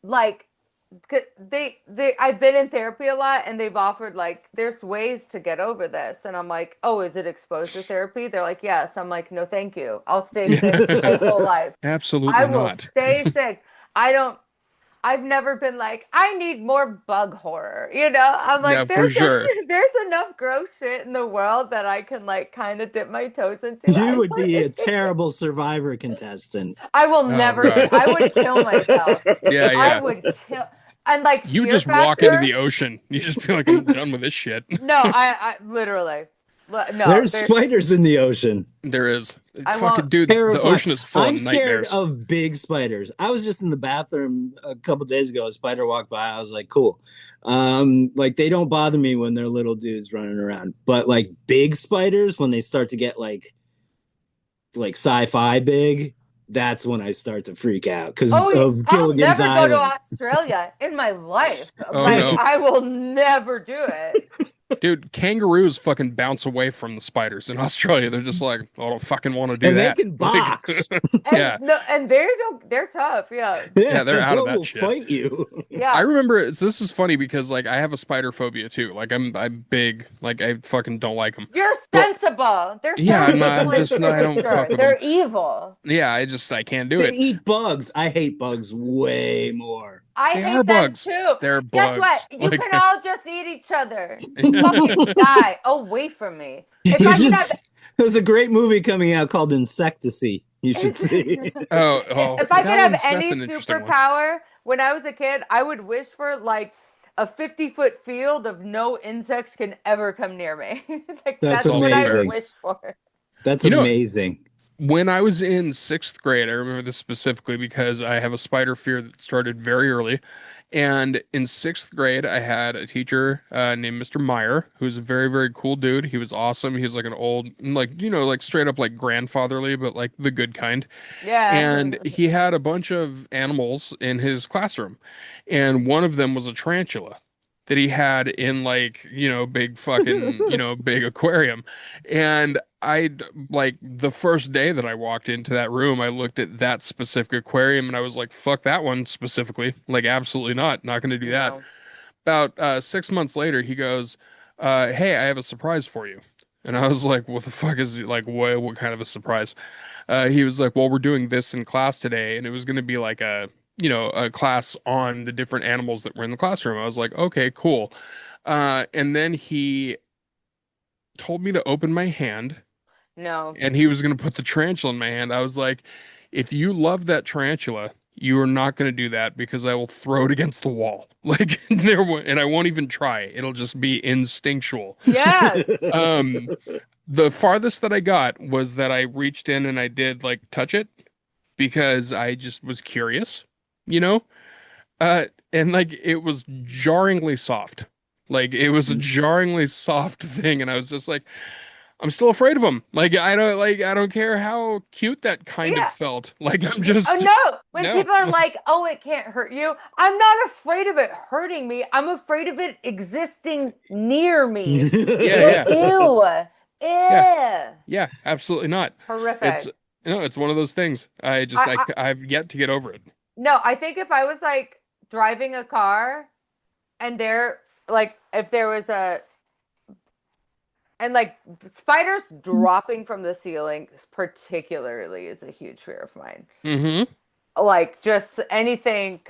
like I've been in therapy a lot and they've offered like there's ways to get over this and I'm like, "Oh, is it exposure therapy?" They're like, "Yes." I'm like, "No, thank you. I'll stay sick my whole life. I Absolutely will not. stay sick. I don't I've never been like, I need more bug horror. You know, I'm Yeah, like, for sure. there's enough gross shit in the world that I can like kind of dip my toes into. You would be a terrible survivor contestant. I will Oh never do. God. I would kill myself. Yeah, I yeah. would kill. And like You Fear just walk into Factor. the ocean. You just be like, I'm done with this shit. No, I literally, no, There's there's, spiders in the ocean. There is. I won't. Fucking dude, the Terrifying. ocean is full of I'm scared nightmares. of big spiders. I was just in the bathroom a couple days ago. A spider walked by. I was like, cool. Like they don't bother me when they're little dudes running around, but like big spiders, when they start to get like sci-fi big, that's when I start to freak out because Oh, of I'll Gilligan's never go to Island. Australia in my life. Oh Like no. I will never do it. Dude, kangaroos fucking bounce away from the spiders in Australia. They're just like, I don't fucking want to do And they that. can Like, box. And yeah. no, and they're tough. Yeah, Yeah, Yeah, they're they out of that will shit. fight you. I yeah. remember so this is funny because like I have a spider phobia too. Like I'm big. Like I fucking don't like them. You're But sensible. They're yeah, so evil I'm and just not, I don't fuck sinister. with them. They're evil. Yeah, I can't do They it. eat bugs. I hate bugs way more. I They are hate them bugs. too. They're Guess what? bugs. You Like can all just eat each other. Fucking die away from me. If You I could should. have, There's a great movie coming out called Insectacy. You should see. oh, if I could have that's any an interesting one. superpower when I was a kid, I would wish for like a 50-foot field of no insects can ever come near me. Like That's That's that's what also I would fair. amazing. wish for. That's You know, amazing. when I was in sixth grade, I remember this specifically because I have a spider fear that started very early. And in sixth grade, I had a teacher named Mr. Meyer, who was a very, very cool dude. He was awesome. He was like an old, like, like straight up like grandfatherly, but like the good kind. Yeah. And he had a bunch of animals in his classroom. And one of them was a tarantula that he had in like, big fucking, big aquarium. And I like the first day that I walked into that room, I looked at that specific aquarium and I was like, fuck that one specifically. Like, absolutely not going to do that. No. About 6 months later, he goes, hey, I have a surprise for you. And I was like, what the fuck is it? Like, what kind of a surprise? He was like, well, we're doing this in class today. And it was going to be like a class on the different animals that were in the classroom. I was like, okay, cool. And then he told me to open my hand No. and he was going to put the tarantula in my hand. I was like, if you love that tarantula, you are not going to do that because I will throw it against the wall. Like and I won't even try. It'll just be instinctual. Yes. Um, the farthest that I got was that I reached in and I did like touch it because I just was curious, you know? And like it was jarringly soft. Like it was a jarringly soft thing, and I was just like, I'm still afraid of him. I don't care how cute that kind of Yeah. felt. Like I'm Oh just no, when no. people are like, "Oh, it can't hurt you." I'm not afraid of it hurting me. I'm afraid of it existing near me. Yeah, yeah, Ew. yeah, Ew. yeah. Absolutely not. It's Horrific. it's one of those things. I I've yet to get over it. no, I think if I was like driving a car and there like if there was a and like spiders dropping from the ceiling particularly is a huge fear of mine. Hmm. Like just anything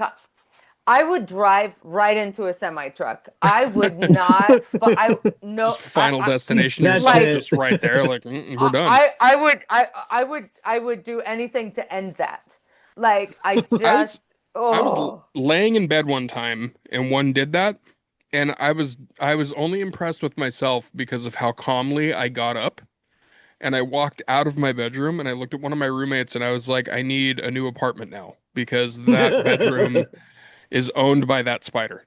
I would drive right into a semi truck. I would not I Just no Final Destination That's yourself, like it. just right there. Like we're done. I would do anything to end that. Like I I just was I was oh laying in bed one time and one did that, and I was only impressed with myself because of how calmly I got up and I walked out of my bedroom and I looked at one of my roommates and I was like, I need a new apartment now because that bedroom is owned by that spider.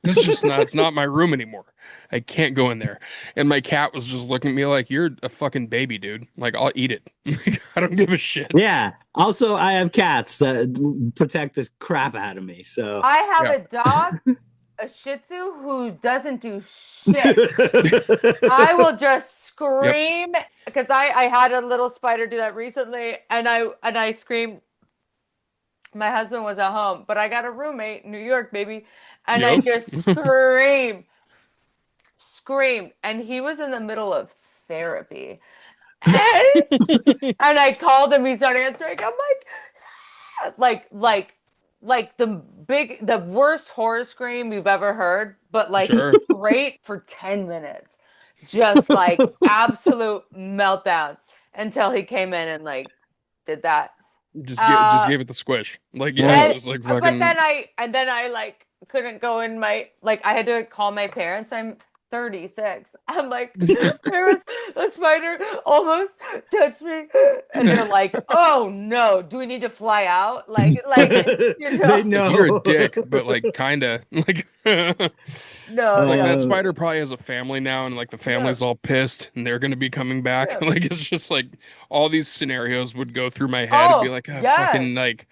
It's not my room anymore. I can't go in there. And my cat was just looking at me like, you're a fucking baby, dude. Like, I'll eat it. Like, I don't give a shit. Yeah. Also, I have cats that protect the crap out of me. So, I have Yeah. a dog, a Shih Tzu who doesn't do shit. I will just Yep. scream because I had a little spider do that recently and I screamed. My husband was at home, but I got a roommate in New York, baby, and I Yep. just screamed, and he was in the middle of therapy. And, and I called him, he's not answering. I'm like the worst horror scream you've ever heard, but like Sure. straight for 10 minutes. Just like absolute meltdown until he came in and like did that. Just Uh gave it the squish. Like, yeah, right. and just like but fucking then I like couldn't go in my like I had to call my parents. I'm 36. I'm like there was a spider almost touched me and they're like, "Oh no, do we need to fly out?" You They know. like you're a know. dick, but like kinda like it's like that No. Uh, spider probably has a family now, and like the Yeah. family's all pissed, and they're gonna be coming back. Yeah. Like it's just like all these scenarios would go through my head and be Oh, like, oh, yes. fucking like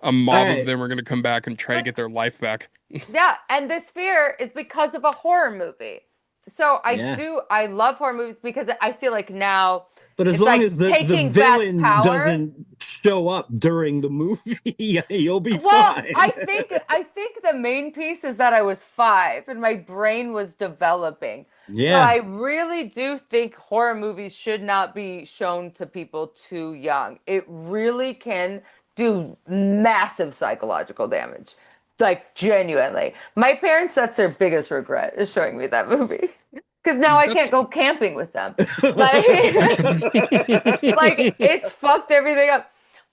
a all mob of right. them are gonna come back and try to But get their life back. yeah, and this fear is because of a horror movie. So Yeah. I love horror movies because I feel like now But as it's long like as the taking back villain power. doesn't show up during the movie, you'll be Well, fine. I think the main piece is that I was 5 and my brain was developing. So Yeah. I really do think horror movies should not be shown to people too young. It really can do massive psychological damage. Like genuinely. My parents, that's their biggest regret is showing me that movie. Because now I can't That's go camping with them. Like, like it's fucked everything up.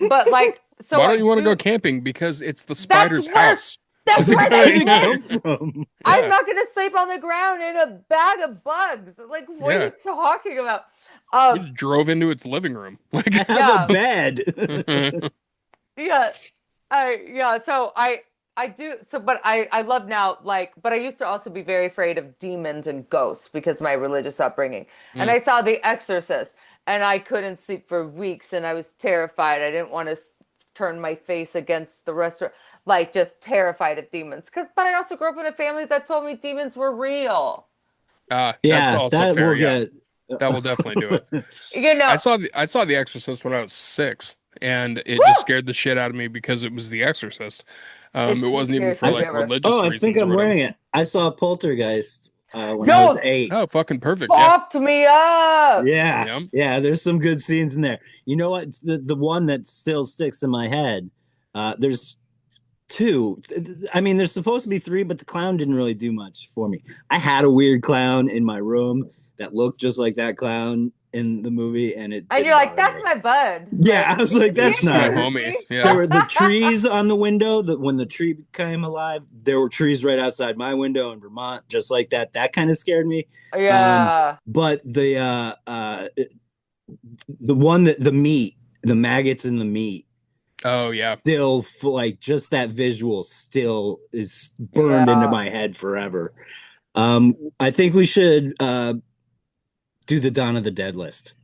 But like, so why don't I you want to go do. camping? Because it's the That's spider's where house. that's Where where did they it come live. from? I'm Yeah, not gonna sleep on the ground in a bag of bugs. Like, what are yeah. you talking about? We Um, just drove into its living room. I Like, have a yeah, bed. yeah, yeah. So I do so, but I love now like, but I used to also be very afraid of demons and ghosts because of my religious upbringing. And mm. I saw The Exorcist, and I couldn't sleep for weeks, and I was terrified. I didn't want to turn my face against the restaurant, like just terrified of demons. Because, but I also grew up in a family that told me demons were real. That's Yeah, also that fair. will Yeah, get. that will definitely do it. You know, I saw The Exorcist when I was 6, and it just woo! scared the shit out of me because it was The Exorcist. It It's the wasn't even scariest for movie I, like ever. oh, religious I think reasons or I'm whatever. wearing it. I saw Poltergeist when I was No, 8. Oh, fucking perfect. Yeah, fucked me up. Yeah, yeah. yeah. There's some good scenes in there. You know what? The one that still sticks in my head. There's two. I mean, there's supposed to be three, but the clown didn't really do much for me. I had a weird clown in my room that looked just like that clown in the movie, and it And you're didn't like, bother that's me. my bud. Yeah, Like, I was like, he that's ain't Just my not. gonna hurt homie. me. There Yeah. were the trees on the window that when the tree became alive, there were trees right outside my window in Vermont, just like that. That kind of scared me. Um, Yeah. but the one that the maggots in the meat, Oh yeah. still like just that visual still is burned into Yeah. my head forever. I think we should do the Dawn of the Dead list.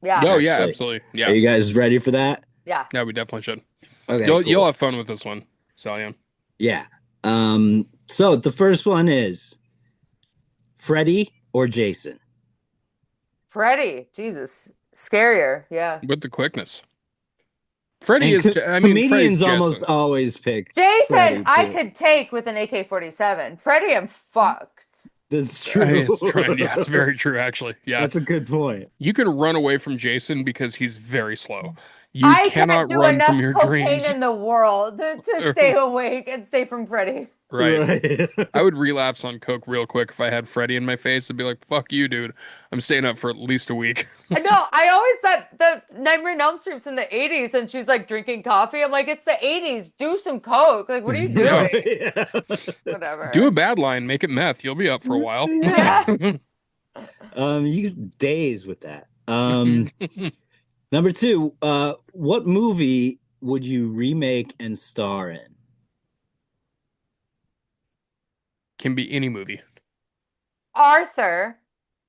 Yeah. Oh yeah, Actually, absolutely. are Yeah. you guys ready for that? Yeah. Yeah, we definitely should. Okay, You'll cool. have fun with this one, Salian. Yeah. So the first one is Freddy or Jason? Freddy. Jesus. Scarier. Yeah. With the quickness. Freddy And is, I mean, Freddy's comedians almost Jason. always pick Jason, Freddy I too. could take with an AK-47. Freddy, I'm fucked. That's true. It's true. Yeah, it's very true, actually. Yeah. That's a good point. You can run away from Jason because he's very slow. You I can't cannot do run from enough your cocaine dreams. in the world to stay awake and stay from Freddy. Right. Right. I would relapse on coke real quick if I had Freddy in my face. I'd be like, fuck you, dude. I'm staying up for at least a week. No, I always thought the Nightmare on Elm Street's in the 80s and she's like drinking coffee. I'm like, it's the 80s. Do some coke. Like, what are you Yeah. doing? Yeah. Do a Whatever. bad line, make it meth. You'll be up for a while. Yeah. You days with that. Number two, what movie would you remake and star in? Can be any movie. Arthur,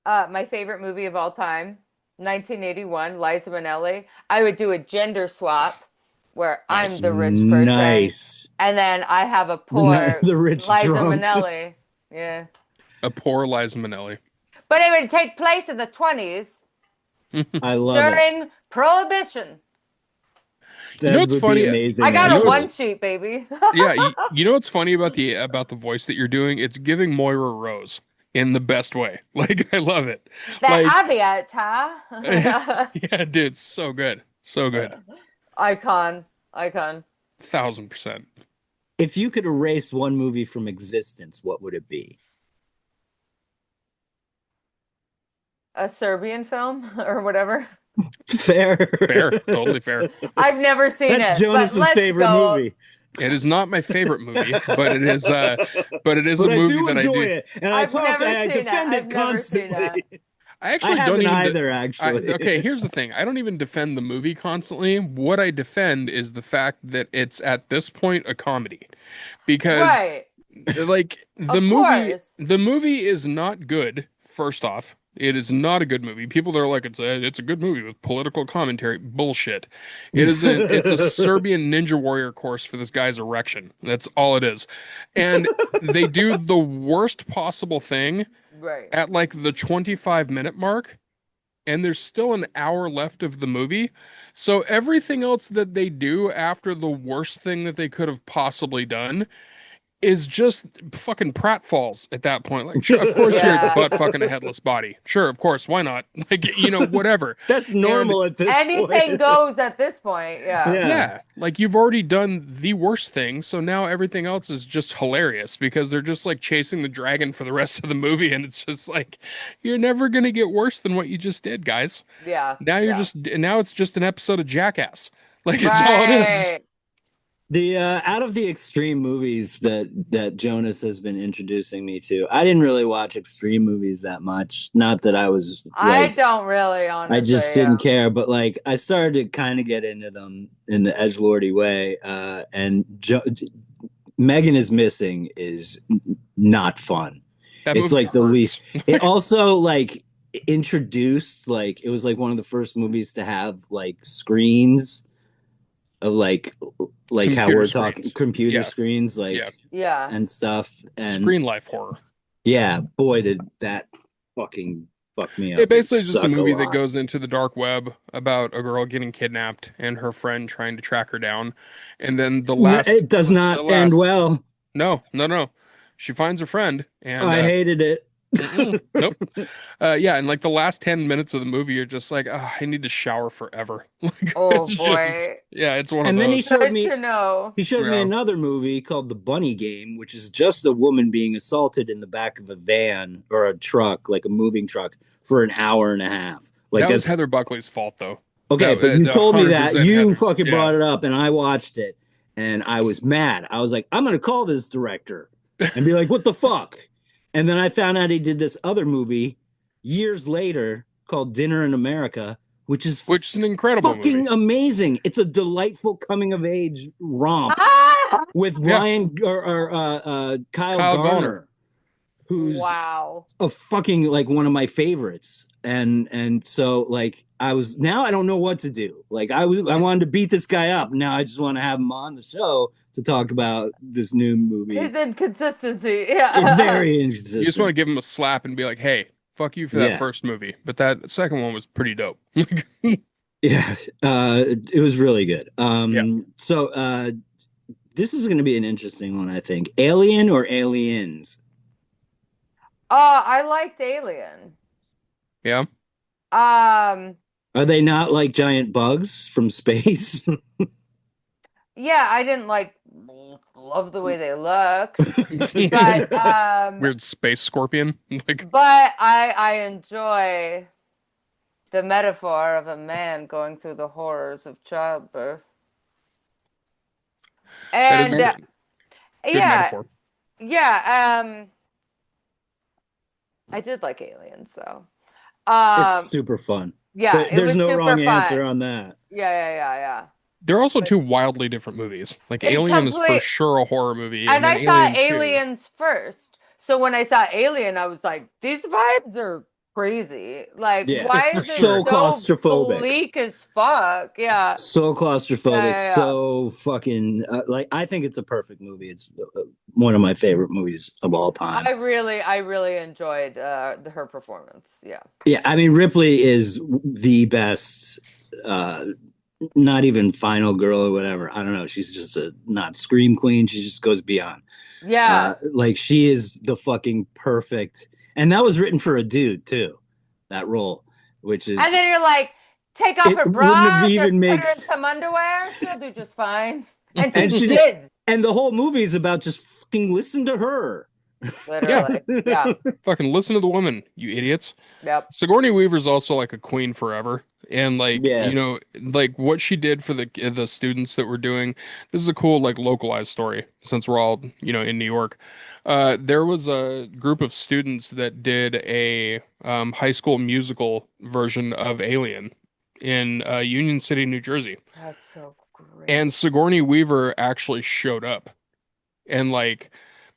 my favorite movie of all time, 1981, Liza Minnelli. I would do a gender swap where I'm Nice. the rich person, Nice. and then I have a The, poor the rich Liza drunk. Minnelli. Yeah. A poor Liza Minnelli. But it would take place in the 20s I love it. during Prohibition. You know That what's would be funny? amazing, I got You a know actually. one what's sheet, baby. Yeah, you know what's funny about the voice that you're doing? It's giving Moira Rose in the best way. Like I love it. That Like Aviata. yeah, dude, so good. So good. Icon. Icon. 1000%. If you could erase one movie from existence, what would it be? A Serbian film or whatever. Fair. Fair. Totally fair. I've never seen That's it, but Jonas's let's favorite go. movie. It is not my favorite movie, but it is a But I movie do that I enjoy do. it, and I've never I seen it. defend I've it never seen it. constantly. I I actually don't haven't even either, actually. okay, here's the thing. I don't even defend the movie constantly. What I defend is the fact that it's at this point a comedy. Because Right. like Of course. the movie is not good, first off. It is not a good movie. People that are like it's a good movie with political commentary. Bullshit. It's a Serbian ninja warrior course for this guy's erection. That's all it is. And they do the worst possible thing Right. at like the 25-minute mark, and there's still an hour left of the movie. So everything else that they do after the worst thing that they could have possibly done is just fucking pratfalls at that point. Like, sure, of course you're Yeah. butt fucking a headless body. Sure, of course, why not? Like, whatever. That's And normal at this Anything point. goes at this point. Yeah. Yeah. yeah, like you've already done the worst thing, so now everything else is just hilarious because they're just like chasing the dragon for the rest of the movie, and it's just like you're never gonna get worse than what you just did, guys. Yeah. Now Yeah. it's just an episode of Jackass. Like it's all it is. Right. The out of the extreme movies that Jonas has been introducing me to, I didn't really watch extreme movies that much. Not that I was I like don't really, I honestly. just didn't care, but like I started to kind of get into them in the edgelordy way. Megan is Missing is not fun. That It's movie like the hurts. least. It also like introduced like it was like one of the first movies to have like screens of like how Computer we're talking screens. computer Yeah, screens like yeah. Yeah. and stuff and Screen life horror. yeah, boy did that fucking fuck me up. It basically is just a suck movie that lot. goes into the dark web about a girl getting kidnapped and her friend trying to track her down. And then It does not end well. no. She finds her friend and I hated it. nope. Yeah, and like the last 10 minutes of the movie, you're just like, oh, I need to shower forever. Like Oh it's just boy. yeah, it's one And of then those. Good to know. he showed me Yeah. another movie called The Bunny Game, which is just a woman being assaulted in the back of a van or a truck, like a moving truck, for an hour and a half. Like That was that's Heather Buckley's fault though. okay, That but you told me that 100% you Heather's. fucking Yeah. brought it up, and I watched it, and I was mad. I was like, I'm gonna call this director and be like, what the fuck? And then I found out he did this other movie years later called Dinner in America, which is Which is an incredible fucking movie. amazing. It's a delightful coming of age romp Ah! with Yeah. Ryan or Kyle Kyle Garner. who's Wow. a fucking like one of my favorites. And so like I was now I don't know what to do. Like I wanted to beat this guy up. Now I just want to have him on the show to talk about this new movie. His inconsistency. It's Yeah. very You just want to inconsistent. give him a slap and be like, "Hey, fuck you for that Yeah. first movie, but that second one was pretty dope." Yeah. It was really good. Yeah, So this is going to be an interesting one, I think. Alien or Aliens? I liked Alien. yeah. Um, Are they not like giant bugs from space? yeah, I didn't like love the way they looked, but Weird space scorpion. Like, I enjoy the metaphor of a man going through the horrors of childbirth. that is a And And good yeah, metaphor. yeah, I did like Aliens though. it's Um, super fun. yeah, it There's was no super wrong answer fun. on that. Yeah. They're also But two wildly different movies. Like it Alien is for complete sure a horror movie, and and then I saw Alien 2. Aliens first. So when I saw Alien, I was like, these vibes are crazy. Like, Yeah. why For is it So sure. so claustrophobic. bleak as fuck? Yeah. So claustrophobic. Yeah. So fucking like I think it's a perfect movie. It's one of my favorite movies of all time. I really enjoyed her performance. Yeah. Yeah, I mean Ripley is the best uh not even final girl or whatever. I don't know. She's just a not scream queen. She just goes beyond. Yeah. Like she is the fucking perfect, and that was written for a dude too, that role, which And is then you're like, take off it her wouldn't have bra, just even put her in makes, some underwear. She'll do just fine. And and she she did, did, and the whole movie is about just fucking listen to her. Yeah, literally. Yeah. fucking listen to the woman, you idiots. Yep. Sigourney Weaver's also like a queen forever. And like, Yeah, like what she did for the students that were doing, this is a cool like localized story since we're all, in New York. There was a group of students that did a high school musical version of Alien in Union City, New Jersey. That's so great. And Sigourney Weaver actually showed up and like Of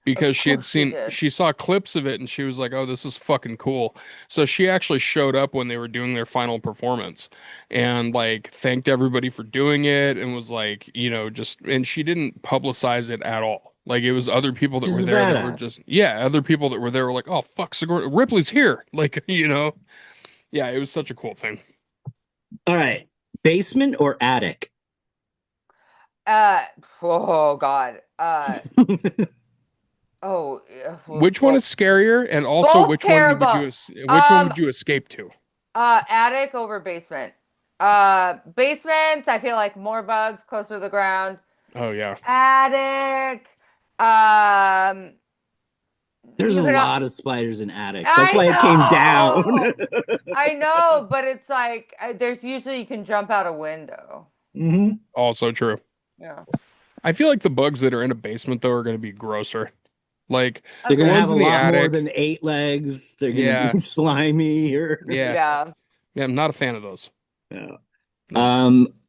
because course she did. she saw clips of it and she was like, "Oh, this is fucking cool." So she actually showed up when they were doing their final performance and like thanked everybody for doing it and was like, just and she didn't publicize it at all. Like it was other people that she's were a there that were badass. just yeah, other people that were there were like, "Oh, fuck, Sigourney Ripley's here." Like, yeah, it was such a cool thing. All right, basement or attic? Uh, oh God. Oh, yeah, Which one well, is scarier and also both which one would terrible. which one Um, would you escape to? Attic over basement. Basement, I feel like more bugs closer to the ground. Oh yeah. Attic, um, There's you a can. lot of spiders in attics. That's I why it came down. know, I know, but it's like there's usually you can jump out a window. hmm Also true. Yeah, I feel like the bugs that are in a basement though are going to be grosser. Like They're the gonna have agreed. ones a in the lot more attic. than 8 legs. They're gonna be Yeah, slimy or yeah, Yeah. yeah. I'm not a fan of those. no. No.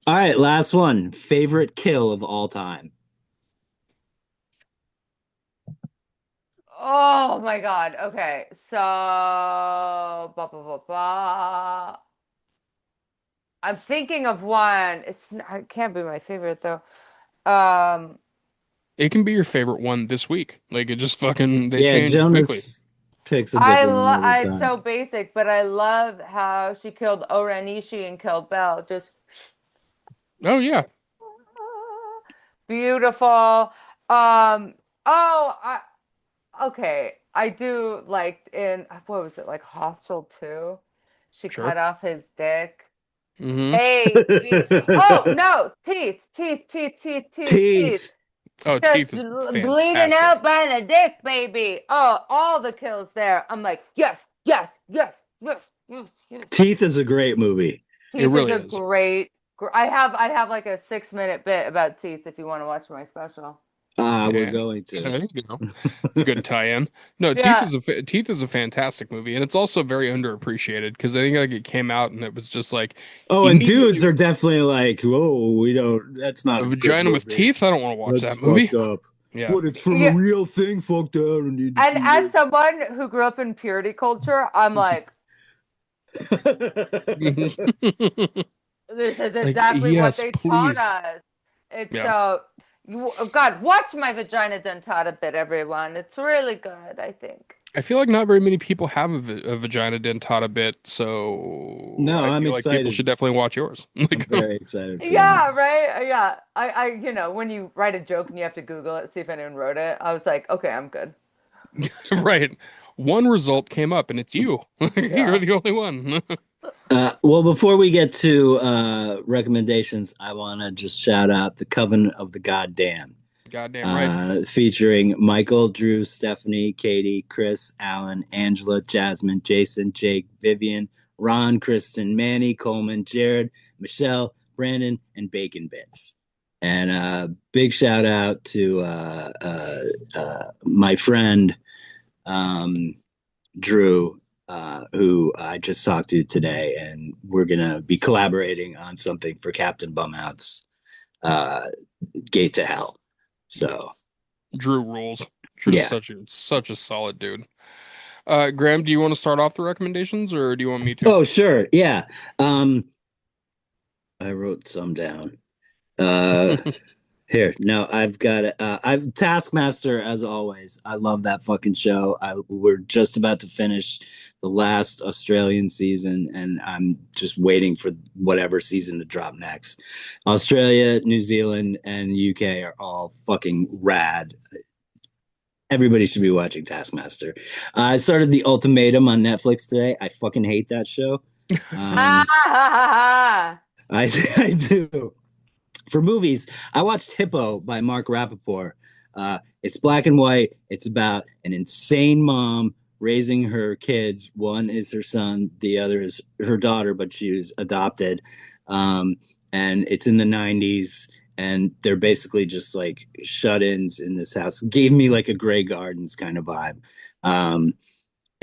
All right, last one. Favorite kill of all time. Oh my God. Okay, so ba. I'm thinking of one. It can't be my favorite though. Um, It can be your favorite one this week. Like it just fucking they Yeah, change quickly. Jonas picks a different one every it's time. so basic, but I love how she killed Oranishi and killed Bell. Just Oh yeah, beautiful. Um, oh, okay. I do like in what was it like Hostel 2? She sure. cut off his dick. Mm-hmm. Oh no, teeth. Teeth. Oh, Just Teeth is bleeding fantastic. out by the dick, baby. Oh, all the kills there. I'm like, yes. Teeth is a great movie. It Teeth is really a is. I have like a 6 minute bit about teeth if you want to watch my special. We're Yeah, going yeah, to. there you go. It's a good tie-in. No, Yeah. Teeth is a fantastic movie, and it's also very underappreciated because I think like it came out and it was just like Oh, and immediately dudes are definitely like, whoa, we don't, that's not a a good vagina with movie. teeth. I don't want to watch That's that movie. fucked up. Yeah. What, it's from a Yeah. real thing? Fuck that. I don't need to And see as this. someone who grew up in purity culture, I'm like, this is Like, exactly what yes, they taught please. us. It's Yeah. God, watch my vagina dentata bit, everyone. It's really good, I think. I feel like not very many people have a vagina dentata bit, so No, I I'm feel like people excited. should definitely watch yours. I'm Like, very excited for that. Yeah, right. Yeah. When you write a joke and you have to Google it, see if anyone wrote it, I was like, okay, I'm good. right. One result came up and it's you. You're Yeah. the only one. Well, before we get to recommendations, I want to just shout out the Coven of the Goddamn, Goddamn right. featuring Michael, Drew, Stephanie, Katie, Chris, Alan, Angela, Jasmine, Jason, Jake, Vivian, Ron, Kristen, Manny, Coleman, Jared, Michelle, Brandon, and Bacon Bits. And big shout out to my friend um, Drew, who I just talked to today, and we're gonna be collaborating on something for Captain Bumhout's uh, Gate to Hell. So Drew rules. Drew's yeah. such a solid dude. Graham, do you want to start off the recommendations or do you want me to? Oh sure, yeah. Um, I wrote some down. Uh, Here, no, I've got it. I've Taskmaster as always. I love that fucking show. We're just about to finish the last Australian season, and I'm just waiting for whatever season to drop next. Australia, New Zealand, and UK are all fucking rad. Everybody should be watching Taskmaster. I started The Ultimatum on Netflix today. I fucking hate that show. Ha Um, ha ha ha. I I do. For movies, I watched Hippo by Mark Rappaport. It's black and white. It's about an insane mom raising her kids. One is her son, the other is her daughter, but she was adopted. Um, and it's in the 90s, and they're basically just like shut ins in this house. Gave me like a Grey Gardens kind of vibe. Um,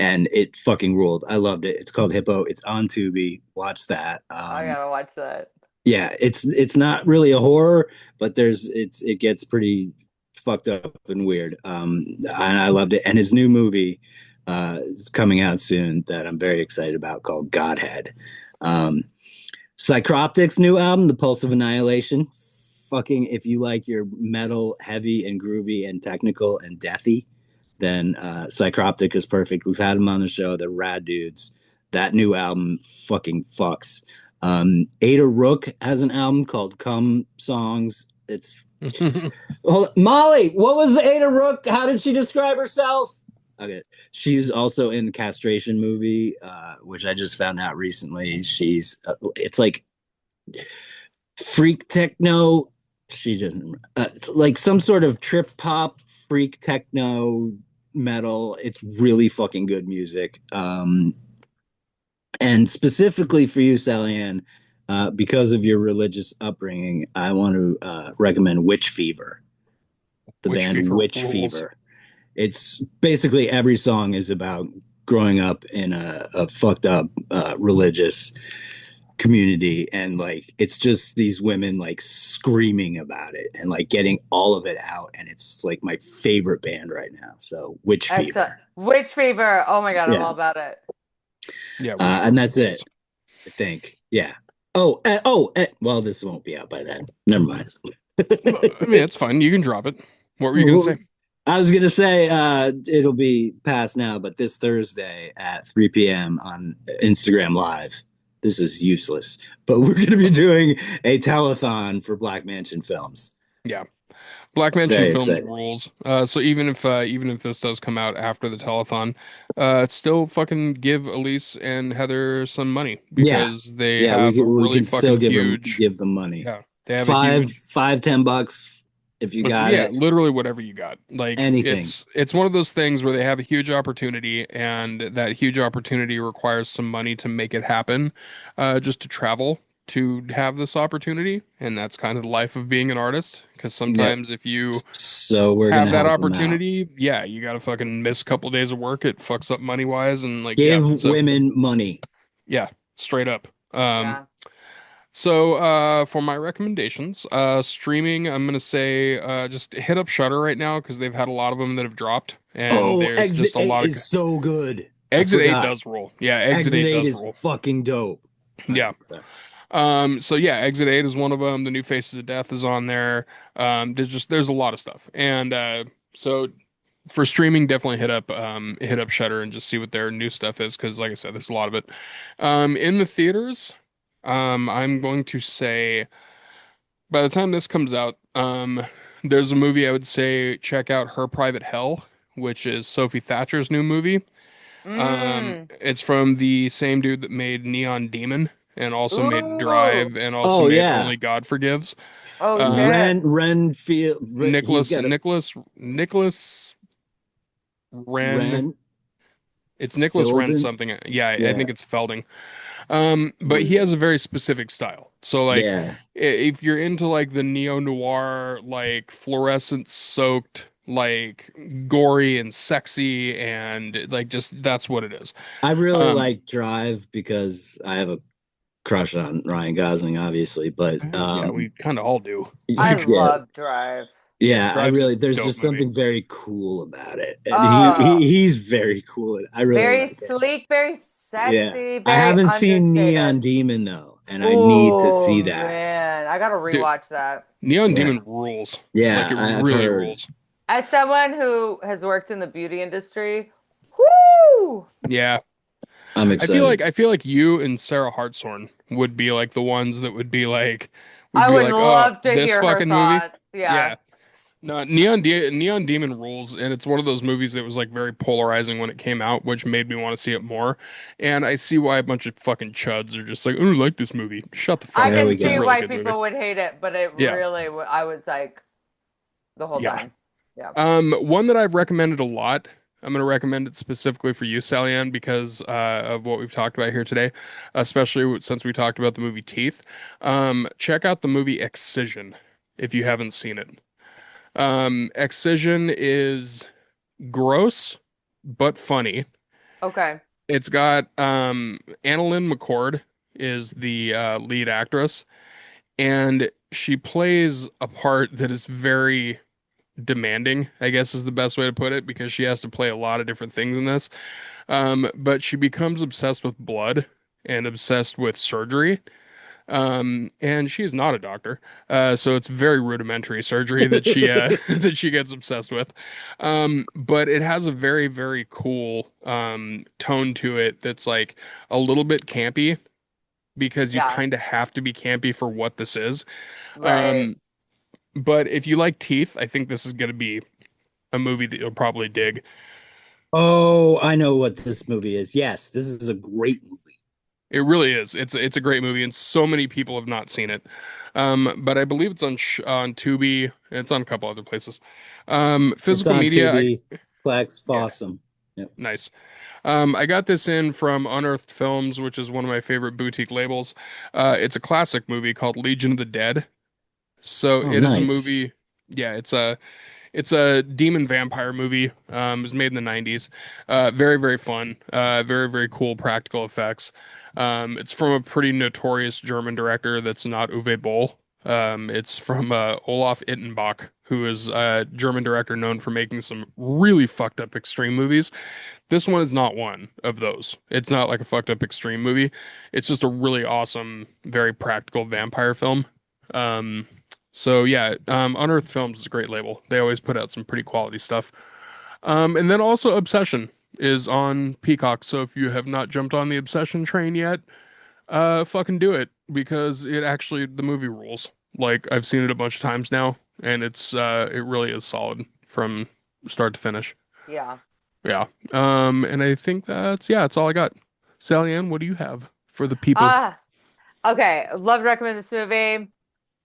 and it fucking ruled. I loved it. It's called Hippo. It's on Tubi. Watch that. I gotta watch that. Yeah, it's not really a horror, but it gets pretty fucked up and weird. And I loved it. And his new movie is coming out soon that I'm very excited about called Godhead. Um, Psychroptic's new album, The Pulse of Annihilation. Fucking, if you like your metal heavy and groovy and technical and deathy, then Psychroptic is perfect. We've had them on the show. They're rad dudes. That new album fucking fucks. Ada Rook has an album called Come Songs. It's Molly. What was Ada Rook? How did she describe herself? Okay, she's also in the Castration movie, which I just found out recently. It's like freak techno. She doesn't. It's like some sort of trip hop, freak techno metal. It's really fucking good music. And specifically for you, Sally Ann, because of your religious upbringing, I want to recommend Witch Fever, the Witch band fever Witch rules. Fever. It's basically every song is about growing up in a fucked up religious community, and like it's just these women like screaming about it and like getting all of it out, and it's like my favorite band right now. So Witch Excellent. Fever. Witch Fever. Oh my God, I'm Yeah. all about it. Yeah, witch And fever that's rules. it. I think. Yeah. Well, this won't be out by then. Never mind. I mean, it's fine. You can drop it. What were you gonna say? I was gonna say it'll be past now, but this Thursday at 3 p.m. on Instagram Live. This is useless, but we're gonna be doing a telethon for Black Mansion Films. Yeah. Black Mansion Very Films excited. rules. So even if this does come out after the telethon, still fucking give Elise and Heather some money Yeah, because they yeah. have a We really can still fucking huge, give them money. yeah, they have a huge, 10 bucks if you got yeah, it. literally whatever you got. Like Anything. it's one of those things where they have a huge opportunity and that huge opportunity requires some money to make it happen, just to travel to have this opportunity. And that's kind of the life of being an artist. Because Yep. sometimes if you So we're have gonna that help them out. opportunity, yeah, you gotta fucking miss a couple days of work. It fucks up money wise and like yeah. Give So women money. yeah, straight up. Um, Yeah. So, for my recommendations, streaming, I'm gonna say, just hit up Shudder right now because they've had a lot of them that have dropped, and Oh, there's Exit just a 8 lot of is so good. I Exit 8 forgot. does rule. Yeah, Exit Exit 8 8 does is rule. fucking dope. All right, Yeah. sorry. So yeah, Exit 8 is one of them. The New Faces of Death is on there. There's a lot of stuff, and so for streaming, definitely hit up Shudder and just see what their new stuff is because, like I said, there's a lot of it. In the theaters, I'm going to say. By the time this comes out, there's a movie I would say check out Her Private Hell, which is Sophie Thatcher's new movie. Mm. It's from the same dude that made Neon Demon and also made Ooh. Drive and also Oh made yeah. Only God Forgives. Oh Um, shit. He's Nicholas got a Nicholas Ren. Ren It's Nicholas Ren Filden. something. Yeah, I think Yeah, it's Felding. it's But he has weird. a very specific style. So like Yeah, if you're into like the neo-noir, like fluorescent soaked, like gory and sexy and like just that's what it is. I really Um like Drive because I have a crush on Ryan Gosling, obviously. But yeah, we kind of all do. I Like yeah, love Drive. yeah, yeah, I Drive's a really there's dope just movie. something very cool about it, and Oh, he's very cool. I really very like it. sleek, very Yeah, sexy, I very haven't seen Neon understated. Demon though, and I need to Oh see that. man, I gotta Dude, rewatch that. Neon Yeah, Demon rules. Like yeah, it I've really heard. rules. As someone who has worked in the beauty industry, whoo! Yeah. I'm excited. I feel like you and Sarah Hartshorn would be like the ones that would I be would like, "Oh, love to this hear her fucking movie?" thoughts. Yeah. Yeah. No, Neon Demon rules, and it's one of those movies that was like very polarizing when it came out, which made me want to see it more. And I see why a bunch of fucking chuds are just like, "I don't like this movie." Shut the I fuck There up. we can It's a see go. really why good movie. people would hate it, but it Yeah. really, I was like the whole Yeah. time. Yeah. One that I've recommended a lot. I'm going to recommend it specifically for you, Sally Ann, because of what we've talked about here today, especially since we talked about the movie Teeth. Check out the movie Excision if you haven't seen it. Excision is gross but funny. Okay. It's got Annalyn McCord is the lead actress, and she plays a part that is very demanding, I guess is the best way to put it, because she has to play a lot of different things in this. But she becomes obsessed with blood and obsessed with surgery. And she is not a doctor, so it's very rudimentary surgery that she that she gets obsessed with. But it has a very, very cool tone to it that's like a little bit campy because you Yeah. kind of have to be campy for what this is. Right. Um, but if you like teeth, I think this is going to be a movie that you'll probably dig. Oh, I know what this movie is. Yes, this is a great movie. It really is. It's a great movie, and so many people have not seen it. But I believe it's on Tubi. It's on a couple other places. It's Physical on media. Tubi. Plex, Yeah, Fossum. Yep. nice. I got this in from Unearthed Films, which is one of my favorite boutique labels. It's a classic movie called Legion of the Dead. So Oh, it is a nice. movie. Yeah, it's a demon vampire movie. It was made in the 90s. Very, very fun. Very, very cool practical effects. It's from a pretty notorious German director that's not Uwe Boll. It's from Olaf Ittenbach, who is a German director known for making some really fucked up extreme movies. This one is not one of those. It's not like a fucked up extreme movie. It's just a really awesome, very practical vampire film. Um, so yeah, Unearthed Films is a great label. They always put out some pretty quality stuff. And then also Obsession is on Peacock. So if you have not jumped on the Obsession train yet, fucking do it because it actually the movie rules. Like I've seen it a bunch of times now, and it really is solid from start to finish. Yeah. Yeah. And I think that's all I got. Sally Ann, what do you have for the people? Ah, okay. Love to recommend this movie.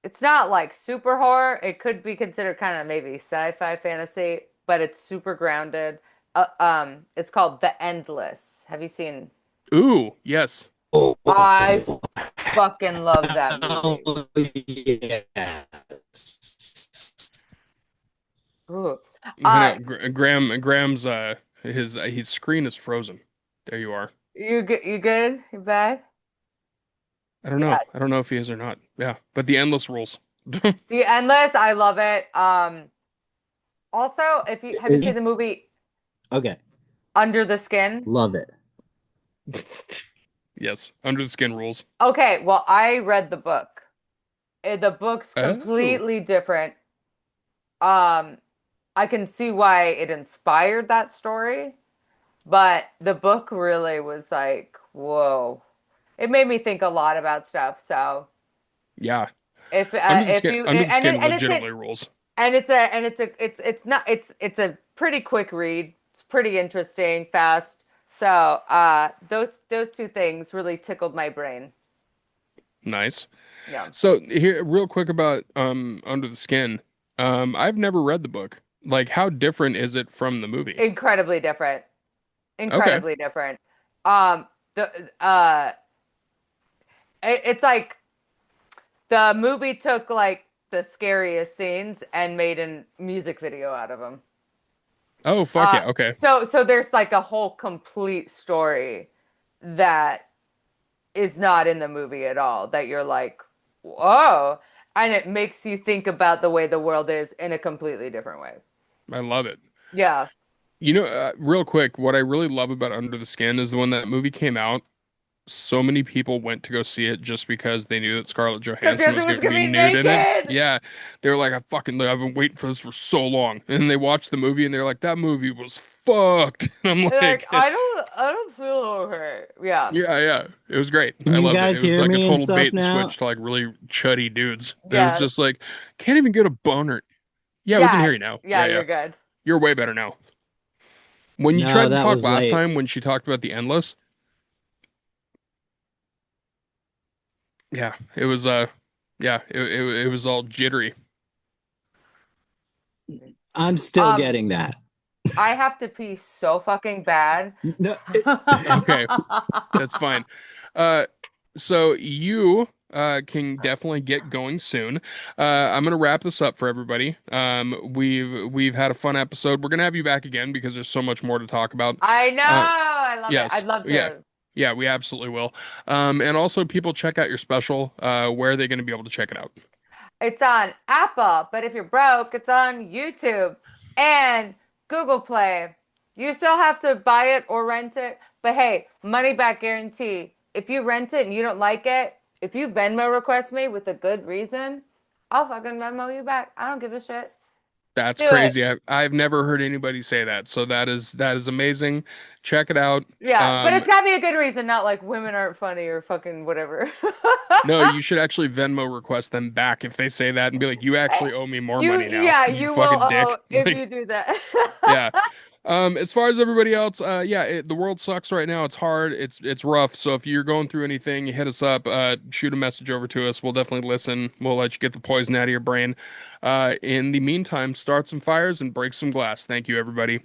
It's not like super horror. It could be considered kind of maybe sci-fi fantasy, but it's super grounded. It's called The Endless. Have you seen? Ooh, yes. Oh, I fucking love that movie. yes. Ooh. Hang Uh, on, Graham's his screen is frozen. There you are. you good? You good? You bad? I don't Yeah, know. I don't know if he is or not. Yeah, but the endless rules. The Endless, I love it. Also, if you have you Is seen he? the movie Okay. Under the Skin? Love it. Yes, under the skin rules. Okay, well, I read the book. The book's Oh, completely different. Um, I can see why it inspired that story, but the book really was like, whoa. It made me think a lot about stuff. So yeah. Under the if skin, you under the skin and it's a legitimately rules. it's not it's a pretty quick read. It's pretty interesting, fast. So those two things really tickled my brain. Nice. Yeah. So here, real quick about Under the Skin. I've never read the book. Like, how different is it from the movie? Incredibly different. Okay. Incredibly different. The it's like the movie took like the scariest scenes and made a music video out of them. Oh, fuck yeah. Okay. So there's like a whole complete story that is not in the movie at all that you're like, whoa. And it makes you think about the way the world is in a completely different way. I love it. Yeah. You know, real quick, what I really love about Under the Skin is when that movie came out, so many people went to go see it just because they knew that Scarlett Johansson Because was it was going to gonna be be nude in it. naked. Yeah. They were like, I've been waiting for this for so long. And they watched the movie and they're like, that movie was fucked. And I'm Like, like, I don't feel okay. Yeah. yeah, yeah. It was great. Can I you loved it. guys It was hear like a me and total stuff bait and now? switch to like really chuddy dudes. It was Yeah. just like, can't even get a boner. Yeah, we can Yeah. hear you now. Yeah, Yeah, yeah. you're good. You're way better now. When you No, tried to that talk was last late. time, when she talked about the endless, yeah, it was yeah, it was all jittery. I'm still Um, getting that. I have to pee so fucking bad. No, Okay, that's fine. Uh, so you can definitely get going soon. I'm gonna wrap this up for everybody. We've had a fun episode. We're gonna have you back again because there's so much more to talk about. I know. Uh, I love it. I'd yes, love yeah, to. yeah, we absolutely will. And also people check out your special. Where are they gonna be able to check it out? It's on Apple, but if you're broke, it's on YouTube and Google Play. You still have to buy it or rent it, but hey, money back guarantee. If you rent it and you don't like it, if you Venmo request me with a good reason, I'll fucking Venmo you back. I don't give a shit. That's Do it. crazy. I've never heard anybody say that. So that is amazing. Check it out. Yeah, but Um, it's gotta be a good reason, not like women aren't funny or fucking whatever. no, you should actually Venmo request them back if they say that and be like, you actually owe me more You, money now, yeah, you you will fucking owe dick. if Like, you do that. yeah. As far as everybody else, yeah, the world sucks right now. It's hard. It's rough. So if you're going through anything, hit us up. Shoot a message over to us. We'll definitely listen. We'll let you get the poison out of your brain. In the meantime, start some fires and break some glass. Thank you, everybody.